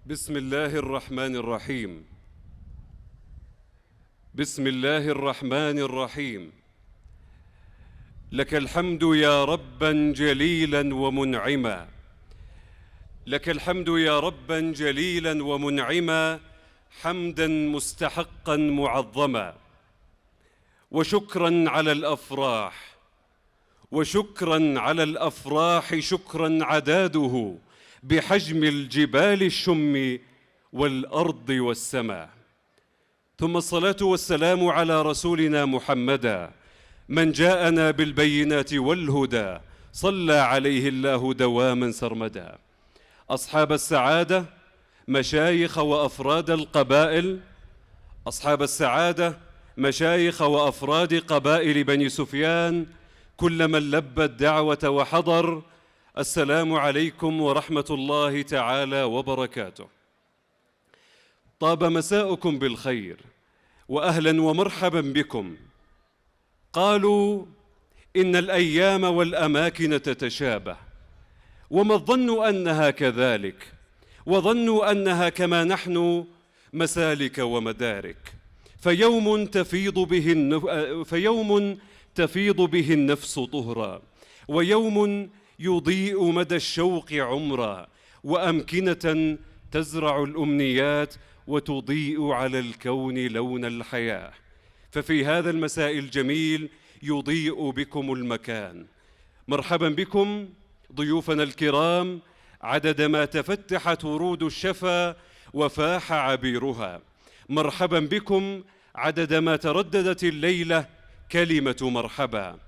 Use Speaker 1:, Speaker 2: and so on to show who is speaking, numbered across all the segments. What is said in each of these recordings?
Speaker 1: بسم الله الرحمن الرحيم. بسم الله الرحمن الرحيم. لك الحمد يا ربا جليلا ومنعما، لك الحمد يا ربا جليلا ومنعما، حمدا مستحقا معظما، وشكرا على الأفراح، وشكرا على الأفراح، شكرا عداده بحجم الجبال الشم والأرض والسماء. ثم الصلاة والسلام على رسولنا محمدا، من جاءنا بالبينات والهدى، صلى عليه الله دواما سرمدا. أصحاب السعادة، مشايخ وأفراد القبائل، أصحاب السعادة مشايخ وأفراد قبائل بني سفيان، كل من لبى الدعوة وحضر، السلام عليكم ورحمة الله تعالى وبركاته. طاب مساؤكم بالخير، وأهلا ومرحبا بكم. قالوا إن الأيام والأماكن تتشابه، وما الظن أنها كذلك، وظنوا أنها كما نحن مسالك ومدارك. فيوم تفيض به النفس طهرا، ويوم يضيء مدى الشوق عمرا، وأمكنة تزرع الأمنيات وتضيء على الكون لون الحياة. ففي هذا المساء الجميل يضيء بكم المكان. مرحبا بكم ضيوفنا الكرام، عددما تفتحت ورود الشفا وفاح عبيرها. مرحبا بكم عددما ترددت الليلة كلمة مرحبا.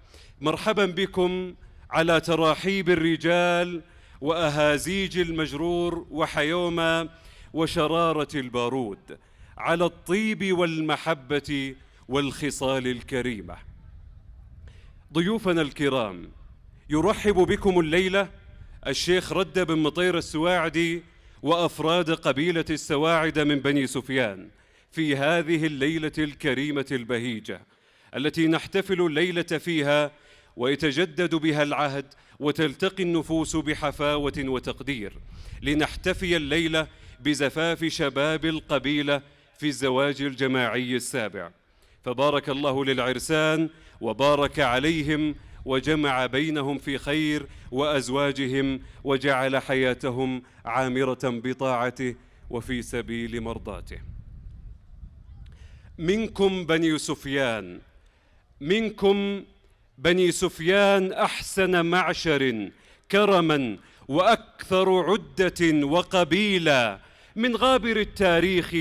Speaker 1: مرحبا بكم على تراحيب الرجال وأهازيج المجرور وحيوما وشرارة البارود، على الطيب والمحبة والخصال الكريمة. ضيوفنا الكرام، يرحب بكم الليلة الشيخ ردة بن مطير السواعدي وأفراد قبيلة السواعد من بني سفيان في هذه الليلة الكريمة البهيجة التي نحتفل الليلة فيها ويتجدد بها العهد وتلتقي النفوس بحفاوة وتقدير، لنحتفي الليلة بزفاف شباب القبيلة في الزواج الجماعي السابع. فبارك الله للعرسان وبارك عليهم وجمع بينهم في خير وأزواجهم، وجعل حياتهم عامرة بطاعته وفي سبيل مرضاته. منكم بني سفيان، منكم بني سفيان أحسن معشر كرما وأكثر عدة وقبيلة. من غابر التاريخ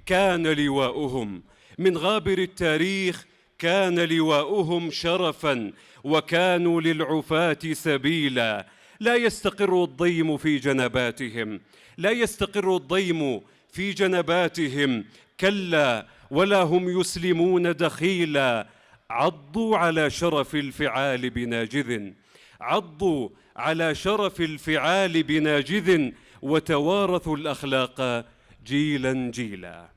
Speaker 1: كان لواؤهم، من غابر التاريخ كان لواؤهم شرفا، وكانوا للعفاة سبيلا. لا يستقر الضيم في جنباتهم، لا يستقر الضيم في جنباتهم، كلا ولا هم يسلمون دخيلا. عضوا على شرف الفعال بناجذ، عضوا على شرف الفعال بناجذ، وتوارثوا الأخلاق جيلا جيلا.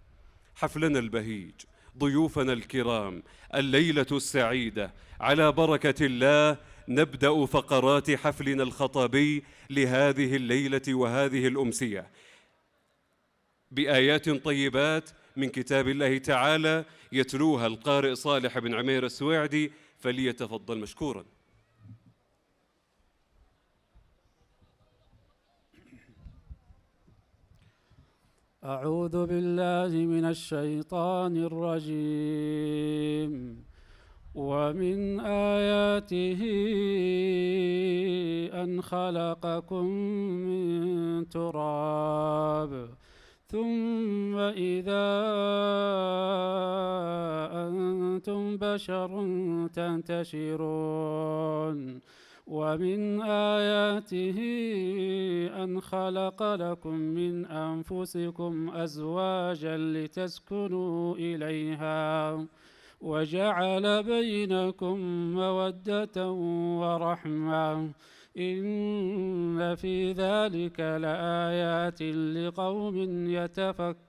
Speaker 1: حفلنا البهيج، ضيوفنا الكرام، الليلة السعيدة، على بركة الله نبدأ فقرات حفلنا الخطابي لهذه الليلة وهذه الأمسية بآيات طيبات من كتاب الله تعالى يتلوها القارئ صالح بن عمير السواعدي، فليتفضل مشكورا.
Speaker 2: أعوذ بالله من الشيطان الرجيم. ومن آياته أن خلقكم من تراب ثم إذا أنتم بشر تنتشرون. ومن آياته أن خلق لكم من أنفسكم أزواجا لتسكنوا إليها وجعل بينكم مودة ورحمة، إن في ذلك لآيات لقوم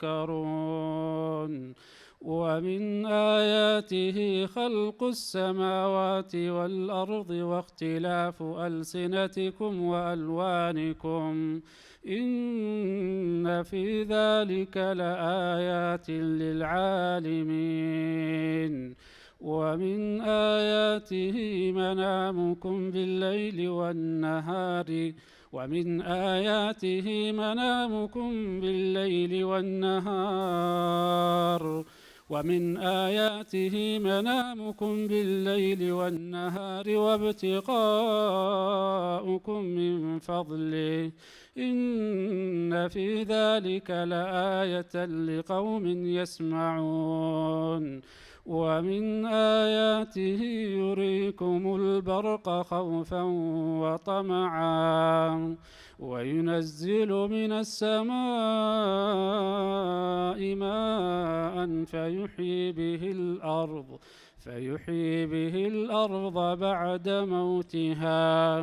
Speaker 2: يتفكرون. ومن آياته خلق السماوات والأرض واختلاف ألسنتكم وألوانكم إن في ذلك لآيات للعالمين. ومن آياته منامكم بالليل والنهار وابتغاؤكم من فضله إن في ذلك لآية لقوم يسمعون. ومن آياته يريكم البرق خوفا وطمعا وينزل من السماء ماء فيحيي به الأرض بعد موتها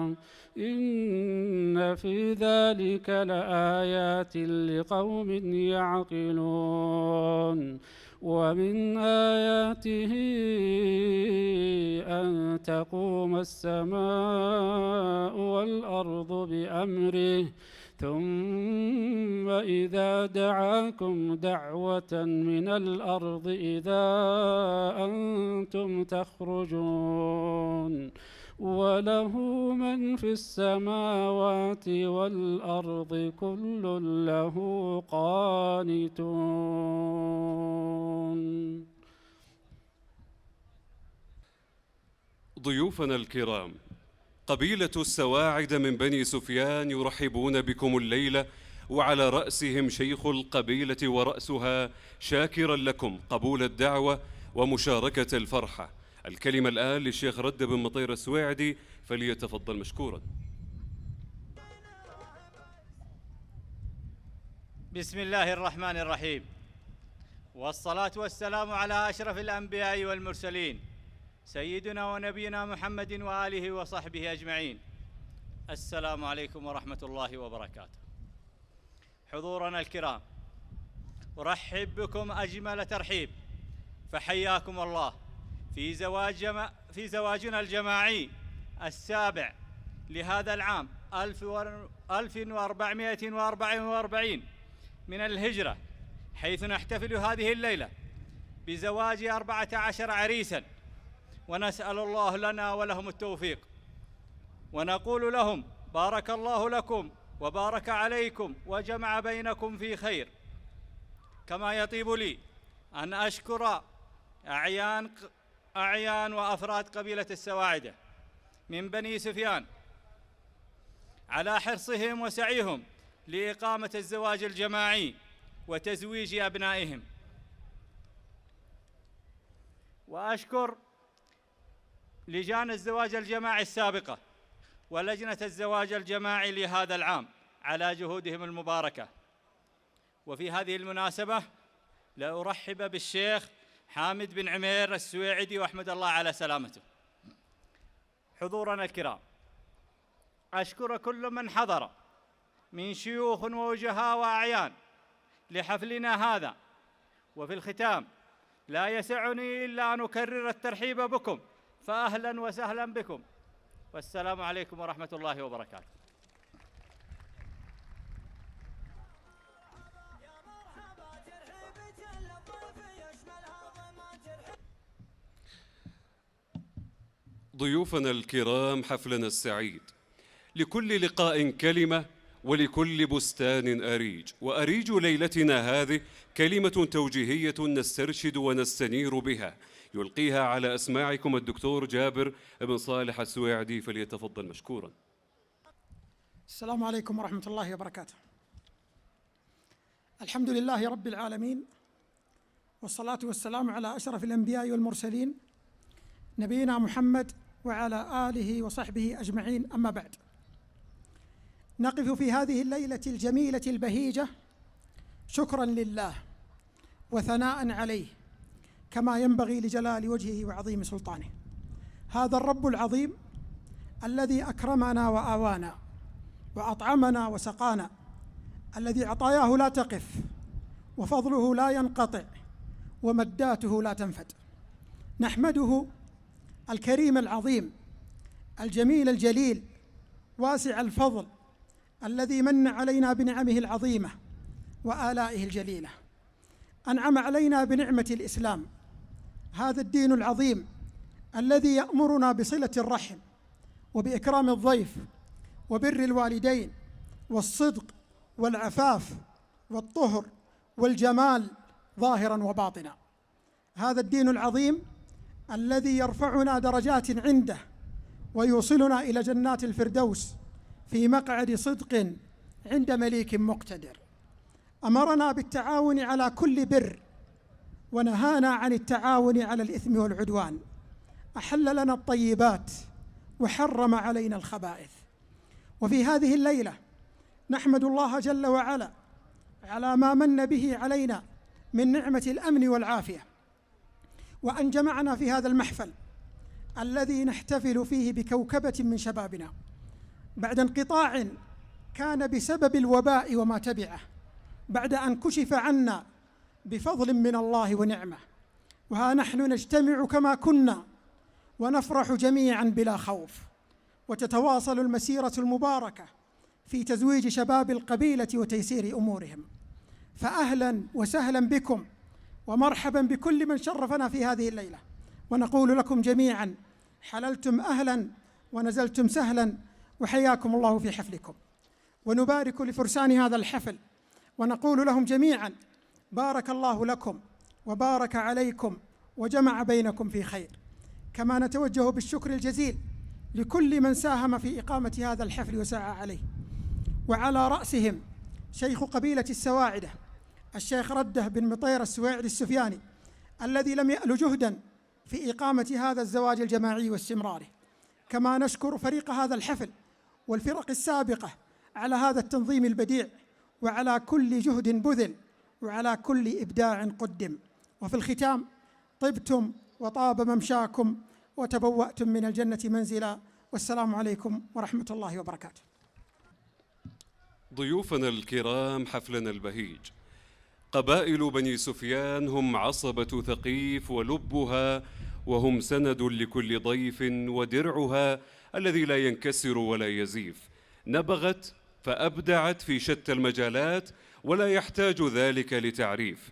Speaker 2: إن في ذلك لآيات لقوم يعقلون. ومن آياته أن تقوم السماء والأرض بأمره ثم إذا دعاكم دعوة من الأرض إذا أنتم تخرجون وله من في السماوات والأرض كل له قانتون.
Speaker 1: ضيوفنا الكرام، قبيلة السواعد من بني سفيان يرحبون بكم الليلة، وعلى رأسهم شيخ القبيلة ورأسها، شاكرا لكم قبول الدعوة ومشاركة الفرحة. الكلمة الآن للشيخ ردة بن مطير السويعدي، فليتفضل مشكورا.
Speaker 3: بسم الله الرحمن الرحيم، والصلاة والسلام على أشرف الأنبياء والمرسلين سيدنا ونبينا محمد وآله وصحبه أجمعين. السلام عليكم ورحمة الله وبركاته. حضورنا الكرام، أرحب بكم أجمل ترحيب، فحياكم الله في زواجنا الجماعي السابع لهذا العام 1444 من الهجرة، حيث نحتفل هذه الليلة بزواج 14 عريساً، ونسأل الله لنا ولهم التوفيق، ونقول لهم بارك الله لكم وبارك عليكم وجمع بينكم في خير. كما يطيب لي أن أشكر أعيان وأفراد قبيلة السواعدة من بني سفيان على حرصهم وسعيهم لإقامة الزواج الجماعي وتزويج أبنائهم، وأشكر لجان الزواج الجماعي السابقة ولجنة الزواج الجماعي لهذا العام على جهودهم المباركة. وفي هذه المناسبة لأرحب بالشيخ حامد بن عمير السويعدي وأحمد الله على سلامته. حضورنا الكرام، أشكر كل من حضر من شيوخ ووجهاء وأعيان لحفلنا هذا. وفي الختام لا يسعني إلا أن أكرر الترحيب بكم، فأهلا وسهلا بكم، والسلام عليكم ورحمة الله وبركاته.
Speaker 1: ضيوفنا الكرام، حفلنا السعيد، لكل لقاء كلمة ولكل بستان أريج، وأريج ليلتنا هذه كلمة توجيهية نسترشد ونستنير بها، يلقيها على أسماعكم الدكتور جابر بن صالح السويعدي، فليتفضل مشكورا.
Speaker 4: السلام عليكم ورحمة الله وبركاته. الحمد لله رب العالمين، والصلاة والسلام على أشرف الأنبياء والمرسلين نبينا محمد وعلى آله وصحبه أجمعين. أما بعد، نقف في هذه الليلة الجميلة البهيجة شكرا لله وثناء عليه كما ينبغي لجلال وجهه وعظيم سلطانه. هذا الرب العظيم الذي أكرمنا وآوانا وأطعمنا وسقانا، الذي عطاياه لا تقف وفضله لا ينقطع ومداته لا تنفد. نحمده الكريم العظيم الجميل الجليل واسع الفضل الذي من علينا بنعمه العظيمة وآلائه الجليلة. أنعم علينا بنعمة الإسلام، هذا الدين العظيم الذي يأمرنا بصلة الرحم وبإكرام الضيف وبر الوالدين والصدق والعفاف والطهر والجمال ظاهراً وباطناً. هذا الدين العظيم الذي يرفعنا درجات عنده ويوصلنا إلى جنات الفردوس في مقعد صدق عند مليك مقتدر. أمرنا بالتعاون على كل بر ونهانا عن التعاون على الإثم والعدوان. أحل لنا الطيبات وحرم علينا الخبائث. وفي هذه الليلة نحمد الله جل وعلا على ما من به علينا من نعمة الأمن والعافية، وأن جمعنا في هذا المحفل الذي نحتفل فيه بكوكبة من شبابنا بعد انقطاع كان بسبب الوباء وما تبعه، بعد أن كشف عنا بفضل من الله ونعمة. وها نحن نجتمع كما كنا ونفرح جميعا بلا خوف، وتتواصل المسيرة المباركة في تزويج شباب القبيلة وتيسير أمورهم. فأهلا وسهلا بكم ومرحبا بكل من شرفنا في هذه الليلة، ونقول لكم جميعا حللتم أهلا ونزلتم سهلا، وحياكم الله في حفلكم. ونبارك لفرسان هذا الحفل ونقول لهم جميعا بارك الله لكم وبارك عليكم وجمع بينكم في خير. كما نتوجه بالشكر الجزيل لكل من ساهم في إقامة هذا الحفل وسعى عليه، وعلى رأسهم شيخ قبيلة السواعدة الشيخ رده بن مطير السواعدي السفياني، الذي لم يأل جهدا في إقامة هذا الزواج الجماعي واستمراره. كما نشكر فريق هذا الحفل والفرق السابقة على هذا التنظيم البديع، وعلى كل جهد بذل، وعلى كل إبداع قدم. وفي الختام طبتم وطاب ممشاكم وتبوأتم من الجنة منزلا، والسلام عليكم ورحمة الله وبركاته.
Speaker 1: ضيوفنا الكرام، حفلنا البهيج. قبائل بني سفيان هم عصبة ثقيف ولبها، وهم سند لكل ضيف ودرعها الذي لا ينكسر ولا يزيف. نبغت فأبدعت في شتى المجالات ولا يحتاج ذلك لتعريف.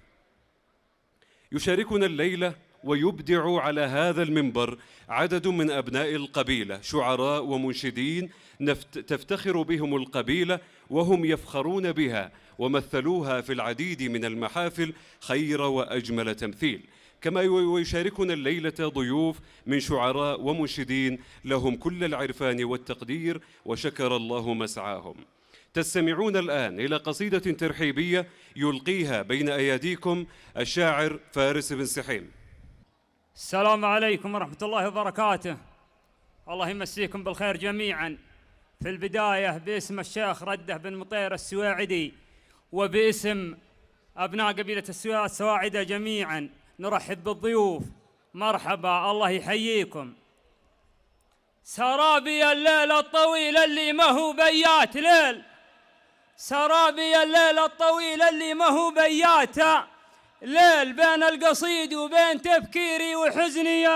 Speaker 1: يشاركنا الليلة ويبدع على هذا المنبر عدد من أبناء القبيلة، شعراء ومنشدين تفتخر بهم القبيلة وهم يفخرون بها، ومثلوها في العديد من المحافل خير وأجمل تمثيل. كما يشاركنا الليلة ضيوف من شعراء ومنشدين لهم كل العرفان والتقدير، وشكر الله مسعاهم. تستمعون الآن إلى قصيدة ترحيبية يلقيها بين أيديكم الشاعر فارس بن سحيم.
Speaker 5: السلام عليكم ورحمة الله وبركاته. الله يمسيكم بالخير جميعا. في البداية باسم الشيخ رده بن مطير السواعدي وباسم أبناء قبيلة السواعدة جميعا نرحب بالضيوف. مرحبا، الله يحييكم. سرابي الليل الطويل اللي ما هو بيات ليل، سرابي الليل الطويل اللي ما هو بيات ليل، بين القصيد وبين تفكيري وحزني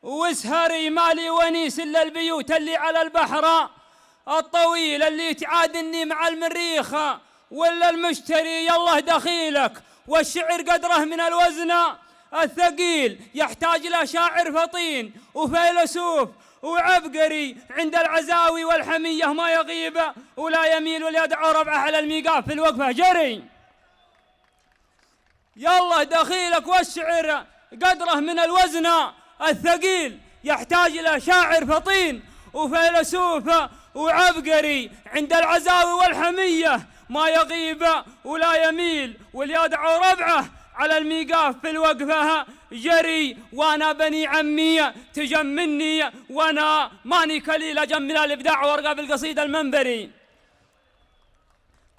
Speaker 5: وسهري، مالي ونيس إلا البيوت اللي على البحر الطويل، اللي تعادني مع المريخ ولا المشتري. يالله دخيلك والشعر قدره من الوزن الثقيل، يحتاج له شاعر فطين وفيلسوف وعبقري، عند العزاوي والحمية ما يغيب ولا يميل وليدعو ربعه على الميقاف في الوقفة جري. يالله دخيلك والشعر قدره من الوزن الثقيل، يحتاج له شاعر فطين وفيلسوف وعبقري، عند العزاوي والحمية ما يغيب ولا يميل وليدعو ربعه على الميقاف في الوقفة جري. وانا بني عمي تجمني وانا ماني كليل، اجمل الابداع وارقى بالقصيدة المنبري.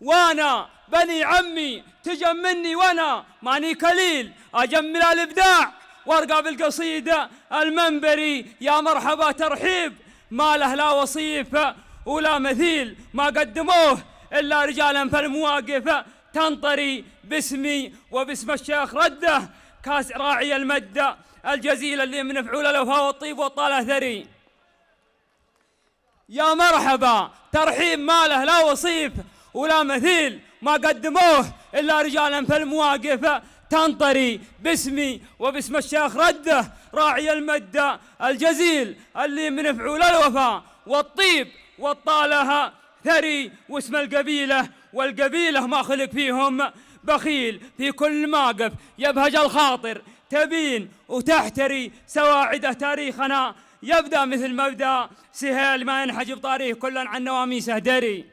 Speaker 5: وانا بني عمي تجمني وانا ماني كليل، اجمل الابداع وارقى بالقصيدة المنبري. يا مرحبا ترحيب ما له لا وصيف ولا مثيل، ما قدموه الا رجالا في المواقف تنطري باسمي وباسم الشيخ رده كاس راعي المدة الجزيل اللي من فعول الوفاء والطيب والطالة ثري. يا مرحبا، ترحيب ما له لا وصيف ولا مثيل، ما قدموه إلا رجالا في المواقف تنطري، باسمي وباسم الشيخ رده راعي المدة الجزيل اللي من فعول الوفاء والطيب والطالة ثري، واسم القبيلة والقبيلة ما خلق فيهم بخيل، في كل موقف يبهج الخاطر تبين وتحتري، سواعد تاريخنا يبدأ مثل مبدأ سهيل، ما ينحجب طاريه كلا عن نواميسه دري.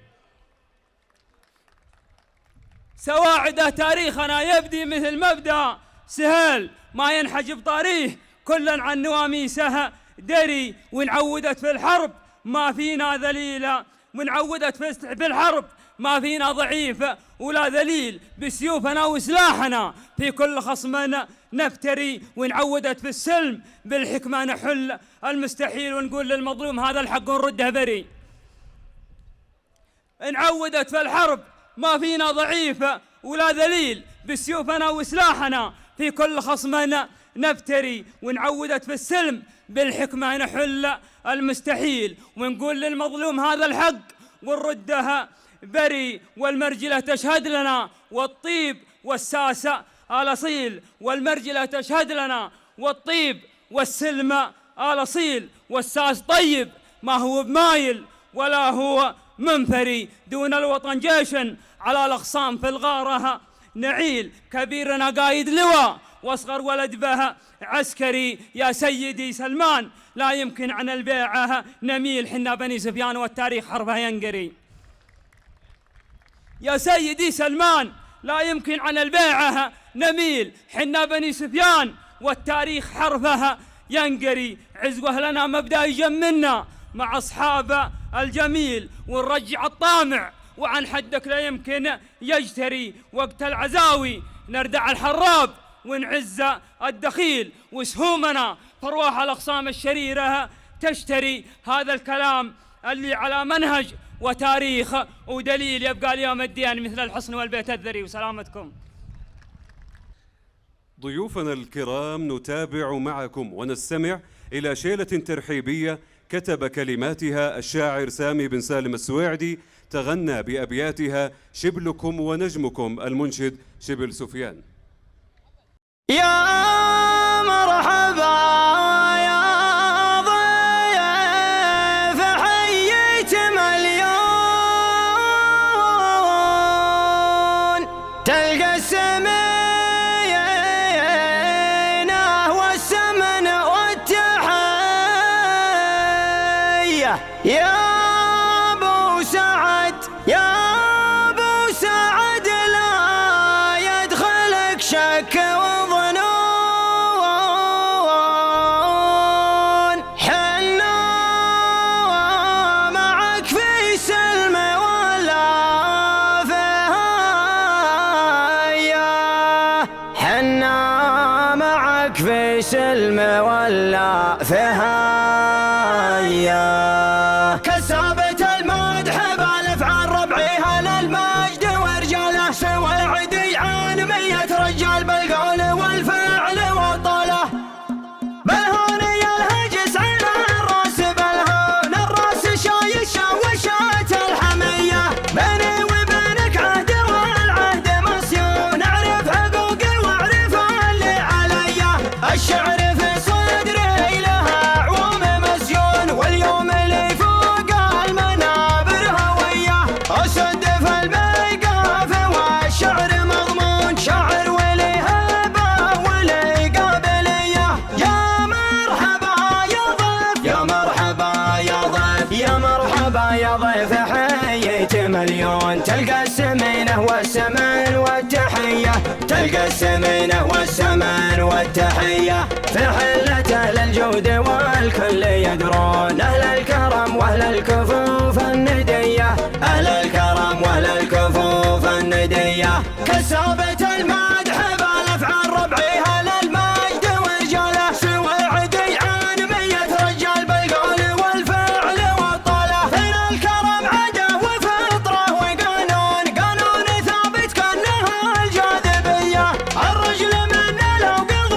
Speaker 5: سواعد تاريخنا يبدي مثل مبدأ سهيل، ما ينحجب طاريه كلا عن نواميسه دري. ونعودت في الحرب ما فينا ذليلة، ونعودت في الحرب ما فينا ضعيف ولا ذليل، بسيوفنا وسلاحنا في كل خصم نفتري. ونعودت في السلم بالحكمة نحل المستحيل، ونقول للمظلوم هذا الحق ونرده بري. نعودت في الحرب ما فينا ضعيف ولا ذليل، بسيوفنا وسلاحنا في كل خصم نفتري. ونعودت في السلم بالحكمة نحل المستحيل، ونقول للمظلوم هذا الحق ونرده بري. والمرجلة تشهد لنا والطيب والساسة الأصيل، والمرجلة تشهد لنا والطيب والسلم الأصيل، والساس طيب ما هو بمايل ولا هو منفري. دون الوطن جيش على الأخصام في الغارة نعيل، كبيرنا قايد لواء واصغر ولد به عسكري. يا سيدي سلمان لا يمكن عن البيعة نميل، حنا بني سفيان والتاريخ حرفها ينقري. يا سيدي سلمان لا يمكن عن البيعة نميل، حنا بني سفيان والتاريخ حرفها ينقري. عزوه لنا مبدأ يجمنا مع أصحاب الجميل، ونرجع الطامع وعن حدك لا يمكن يجتري. وقت العزاوي نردع الحراب ونعز الدخيل، وسهومنا فارواح الأقسام الشريرة تشتري. هذا الكلام اللي على منهج وتاريخ ودليل يبقى اليوم الدين مثل الحصن والبيت الذري. وسلامتكم.
Speaker 1: ضيوفنا الكرام، نتابع معكم ونستمع إلى شيلة ترحيبية كتب كلماتها الشاعر سامي بن سالم السويعدي، تغنى بأبياتها شبلكم ونجمكم المنشد شبل سفيان.
Speaker 6: يا مرحبا يا ضيف حييت مليون، تلقى السمينة والسمن والتحية. يا ابو سعد يا ابو سعد لا يدخلك شك وظنون، حنا معك في سلم ولا فهايا، حنا معك في سلم ولا فهايا. كسابة المدح بالف عن ربعها للمجد ورجاله، سواعدي عن 100 رجال بالقول والفعل والطاله. بالهون يا الهجس على الراس، بالهون الراس شايش وشات الحميه. بيني وبينك عهد والعهد مصيون، اعرف حقوقي واعرف اللي علي. الشعر في صدري لها عوم مسيون، واليوم اللي فوق المنابر هويه. اسد في الميقاف والشعر مضمون، شاعر ولي هبه ولي قابليه. يا مرحبا يا ضيف يا مرحبا يا ضيف يا مرحبا يا ضيف حييت مليون، تلقى السمينه والسمن والتحيه، تلقى السمينه والسمن والتحيه. في حلة أهل الجود والكل يدرون، أهل الكرم وأهل الكفوف الندية، أهل الكرم وأهل الكفوف الندية. كسابة المدح بالف عن ربعها للمجد ورجاله، سواعدي عن 100 رجال بالقول والفعل والطاله. فين الكرم عاده وفطره وقانون، قانون ثابت كانها الجاذبيه. الرجل من لو قضى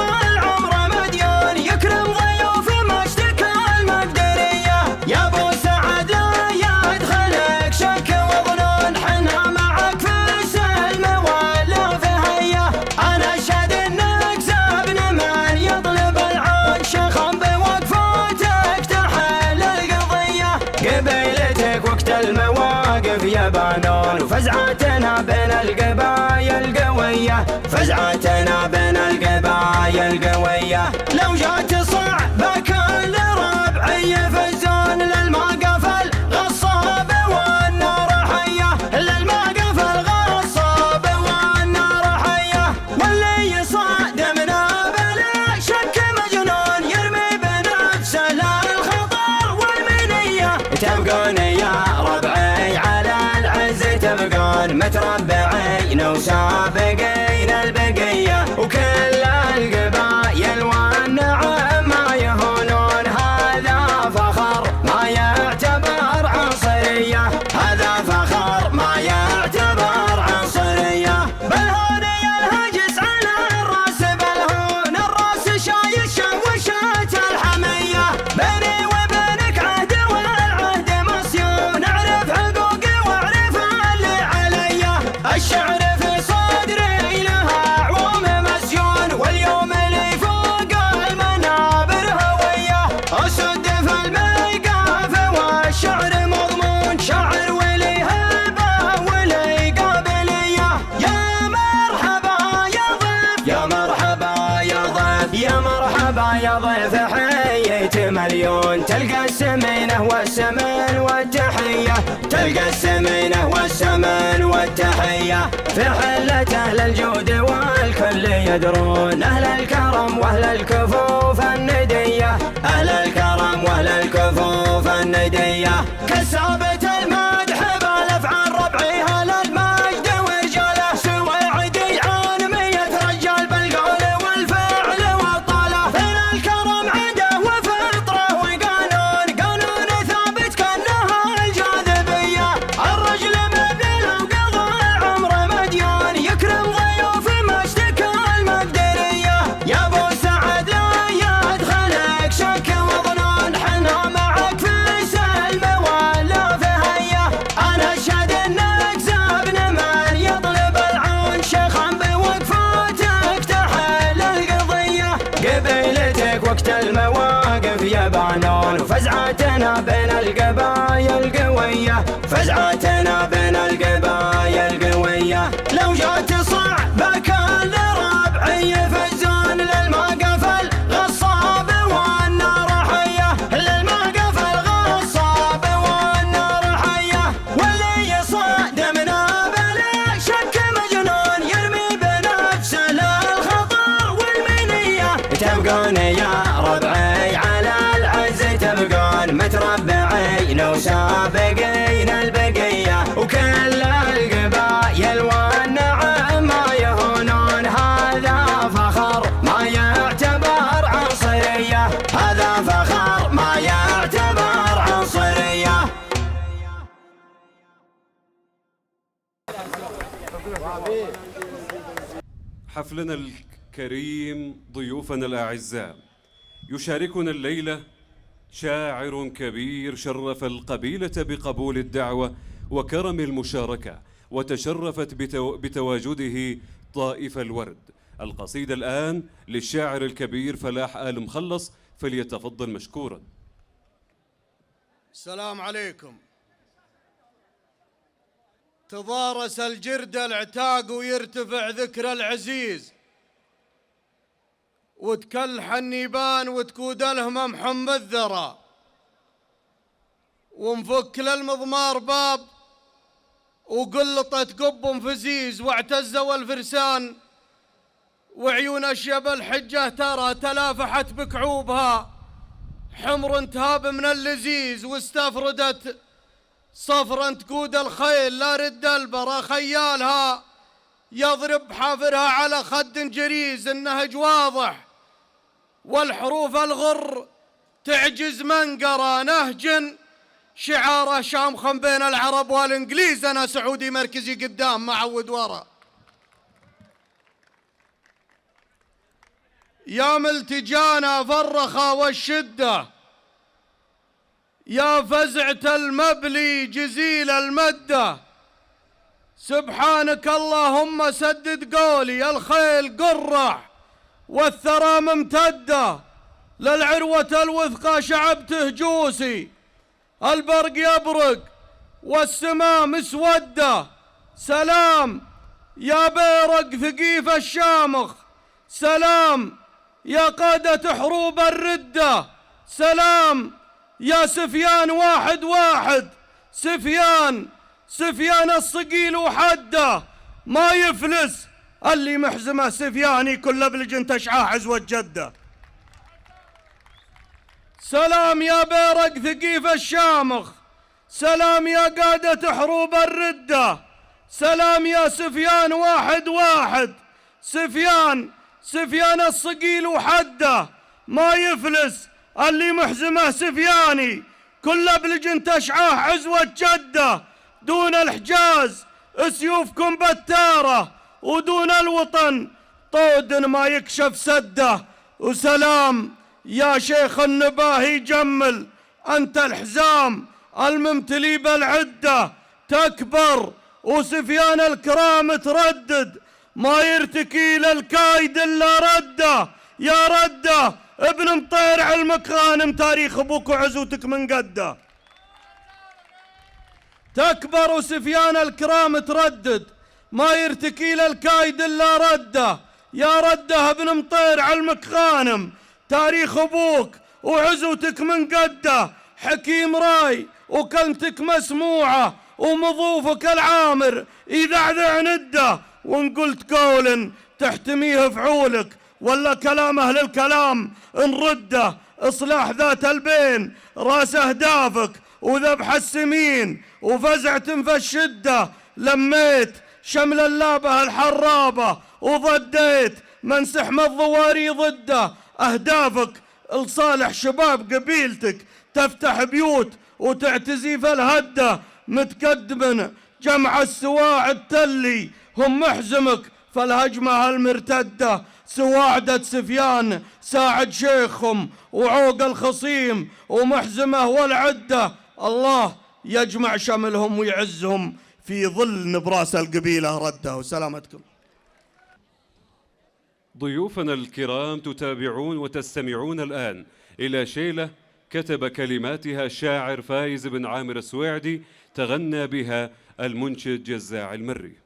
Speaker 6: واقف يا بانون، وفزعتنا بين القبايل قوية، فزعتنا بين القبايل قوية. لو جات صعبة كل ربعي يفزون للموقف الغصاب والنار حية، للموقف الغصاب والنار حية. واللي يصادمنا بلا شك مجنون يرمي بنفسه للخطر والمنية. تبقون يا ربعي على العز تبقون متربعين وسابقين البقية، وكل القبايل والنعم ما يهونون. هذا فخر ما يعتبر عنصرية، هذا فخر ما يعتبر عنصرية. بالهون الهجس على الراس، بالهون الراس شايش وشات الحمية. بيني وبينك عهد والعهد مصيون، نعرف حقوقي واعرف اللي علي. الشعر في صدري لها عوم مسيون، واليوم اللي فوق المنابر هوية. أسد في الميقاف والشعر مضمون، شاعر ولي هبة ولي قابلية. يا مرحبا يا ضيف، يا مرحبا يا ضيف، يا مرحبا يا ضيف. حييت مليون تلقى السمينة والسمن والتحية، تلقى السمينة والسمن والتحية. في حلة أهل الجود والكل يدرون، أهل الكرم وأهل الكفوف الندية، أهل الكرم وأهل الكفوف الندية. كسابة المدح بالف عن ربعي هل المجد ورجاله، سويعدي عن 100 رجال بالقول والفعل والطالة. بين الكرم عده وفطره وقانون، قانون ثابت كأنها الجاذبية. الرجل مبني لو قضى العمر مديون، يكرم ضيوف ما اشتكى المقدرية. يا ابو سعد لا يدخلك شك وظنون، حنا معك في سلم ولا في هيا. انا اشهد انك زابن من يطلب العون، شيخا بوقفاتك تحل القضية. قبيلتك وقت المواقف يا بانون، وفزعتنا بين القبايل قوية، فزعتنا بين القبايل قوية. لو جات صعبة كل ربعي يفزون للموقف الغصاب والنار حية، للموقف الغصاب والنار حية. واللي يصادمنا بلا شك مجنون يرمي بنفسه للخطر والمنية. تبقون يا ربعي على العز تبقون متربعين وسابقين البقية، وكل القبايل والنعم ما يهونون. هذا فخر ما يعتبر عنصرية، هذا فخر ما يعتبر عنصرية.
Speaker 1: حفلنا الكريم، ضيوفنا الأعزاء، يشاركنا الليلة شاعر كبير شرف القبيلة بقبول الدعوة وكرم المشاركة، وتشرفت بتواجده طائف الورد. القصيدة الآن للشاعر الكبير فلاح آل مخلص، فليتفضل مشكورا.
Speaker 7: السلام عليكم. تضارس الجرد العتاق ويرتفع ذكر العزيز، وتكلح النيبان وتكود الهمم حم الذرى، ومفك للمضمار باب وقلطت قب فزيز، واعتزوا الفرسان وعيون الشب الحجة ترى تلافحت بكعوبها، حمر تهاب من اللزيز، واستفردت صفرا تقود الخيل لا رد البرا خيالها، يضرب حافرها على خد جريز. النهج واضح والحروف الغر تعجز من قرا نهج، شعاره شامخا بين العرب والانجليز. انا سعودي مركزي قدام معود ورا. يا ملتجانا فرخة والشدة، يا فزعة المبلي جزيل المدة، سبحانك اللهم سدد قولي. الخيل قرع والثرى ممتدة، للعروة الوثقى شعبته جوسي، البرق يبرق والسماء مسودة. سلام يا بيرق ثقيف الشامخ، سلام يا قادة حروب الردة، سلام يا سفيان واحد واحد، سفيان الصقيل وحده، ما يفلس اللي محزمه سفياني كل بلجن تشعاه عزوة جده. سلام يا بيرق ثقيف الشامخ، سلام يا قادة حروب الردة، سلام يا سفيان واحد واحد، سفيان الصقيل وحده، ما يفلس اللي محزمه سفياني كل بلجن تشعاه عزوة جده. دون الحجاز سيوفكم بتارة، ودون الوطن طود ما يكشف سده. وسلام يا شيخ النباهي جمل، أنت الحزام الممتلي بالعدة، تكبر وسفيان الكرام تردد، ما يرتكي للكايد إلا رده. يا رده ابن مطير علمك غانم، تاريخ أبوك وعزوتك من قده. تكبر وسفيان الكرام تردد، ما يرتكي للكايد إلا رده. يا رده ابن مطير علمك غانم، تاريخ أبوك وعزوتك من قده. حكيم راي وكلمتك مسموعة، ومضوفك العامر يذعذع نده. وإن قلت قول تحتميه فعولك، ولا كلام أهل الكلام نرده. إصلاح ذات البين راس أهدافك، وذبح السمين وفزعة في الشدة. لميت شمل اللابة الحرابة، وضديت من سحم الضواري ضده. أهدافك لصالح شباب قبيلتك، تفتح بيوت وتعتزي في الهدة. متقدم جمع السواعد تلي، هم محزمك فالهجمة المرتدة. سواعدة سفيان ساعد شيخهم، وعوق الخصيم ومحزمه والعدة. الله يجمع شملهم ويعزهم في ظل نبراس القبيلة رده. وسلامتكم.
Speaker 1: ضيوفنا الكرام، تتابعون وتستمعون الآن إلى شيلة كتب كلماتها الشاعر فايز بن عامر السويعدي، تغنى بها المنشد جزاع المري.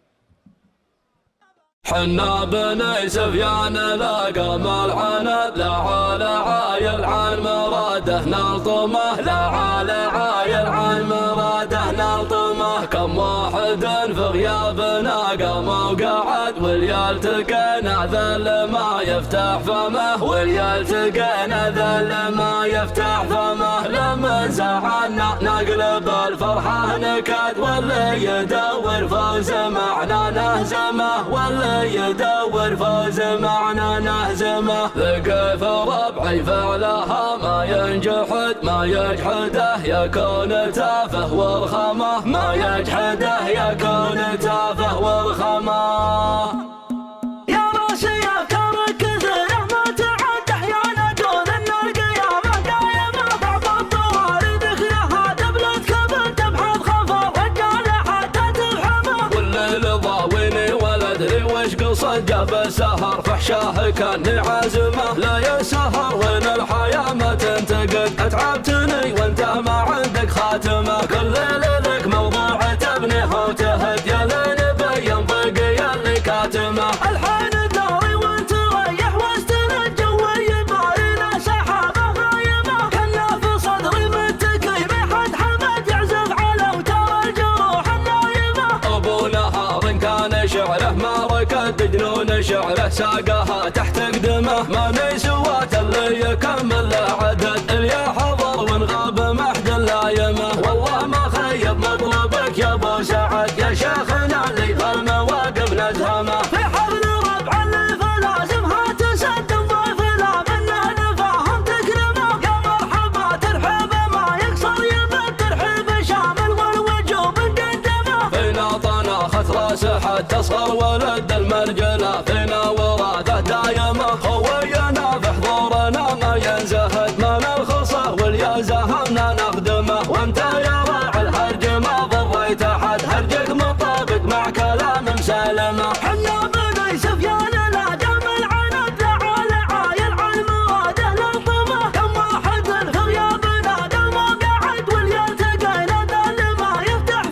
Speaker 8: حنا بني سفيان لاقى العنب، لا على عايل عن مراده نلطمه، لا على عايل عن مراده نلطمه. كم واحد في غيابنا قام وقعد، واليالتقينا ذل ما يفتح فمه، واليالتقينا ذل ما يفتح فمه. لما زعلنا نقلب الفرحة نكد، واللي يدور فوز معنا نهزمه، واللي يدور فوز معنا نهزمه. ثقف ربعي فعلها ما ينجحد، ما يجحده يكون تافه والخمه، ما يجحده يكون تافه والخمه. جاب السهر فحشاه كان عازمه، لا يا سهر وين الحياة ما تنتقد. اتعبتني وانت ما عندك خاتمه، كل لك موضوع تبنيه وتهد. يا لين ينطق يا اللي كاتمه، الحين داري وانت ريح واستند جوي بارينا سحابه غايمه. كنا في صدري متكي بحد حمد يعزف على وترى الجروح النايمه. ابو نهار كان شعره ما ركد، جنون شعره ساقها تحت قدمه. ما نسوات اللي يكمل عدد، اللي حضر ونغاب محد لايمه. والله ما خيب مطلبك يا ابو سعد، يا شيخنا اللي بالمواقف نزهمه. في حفل ربع اللي فلازمها تسدم ضيفنا، منا نفاهم تكرمه. يا مرحبا ترحيب ما يقصر يبد ترحيب شامل، والوجوب مقدمه. فينا طناخت راسه حتى صار ولد المرجله، فينا وراثه دايمه. خوينا في حضورنا ما ينزهد، ما نرخصه واليا زهمنا نخدمه. وانت يا راعي الهرج ما ضريت احد، هرجك مطابق مع كلام مسالمه. حنا بني سفيان لا دام العنب، لا على عايل عن مراده نلطمه. كم واحد في غيابنا قام وقعد، واليالتقينا ذل ما يفتح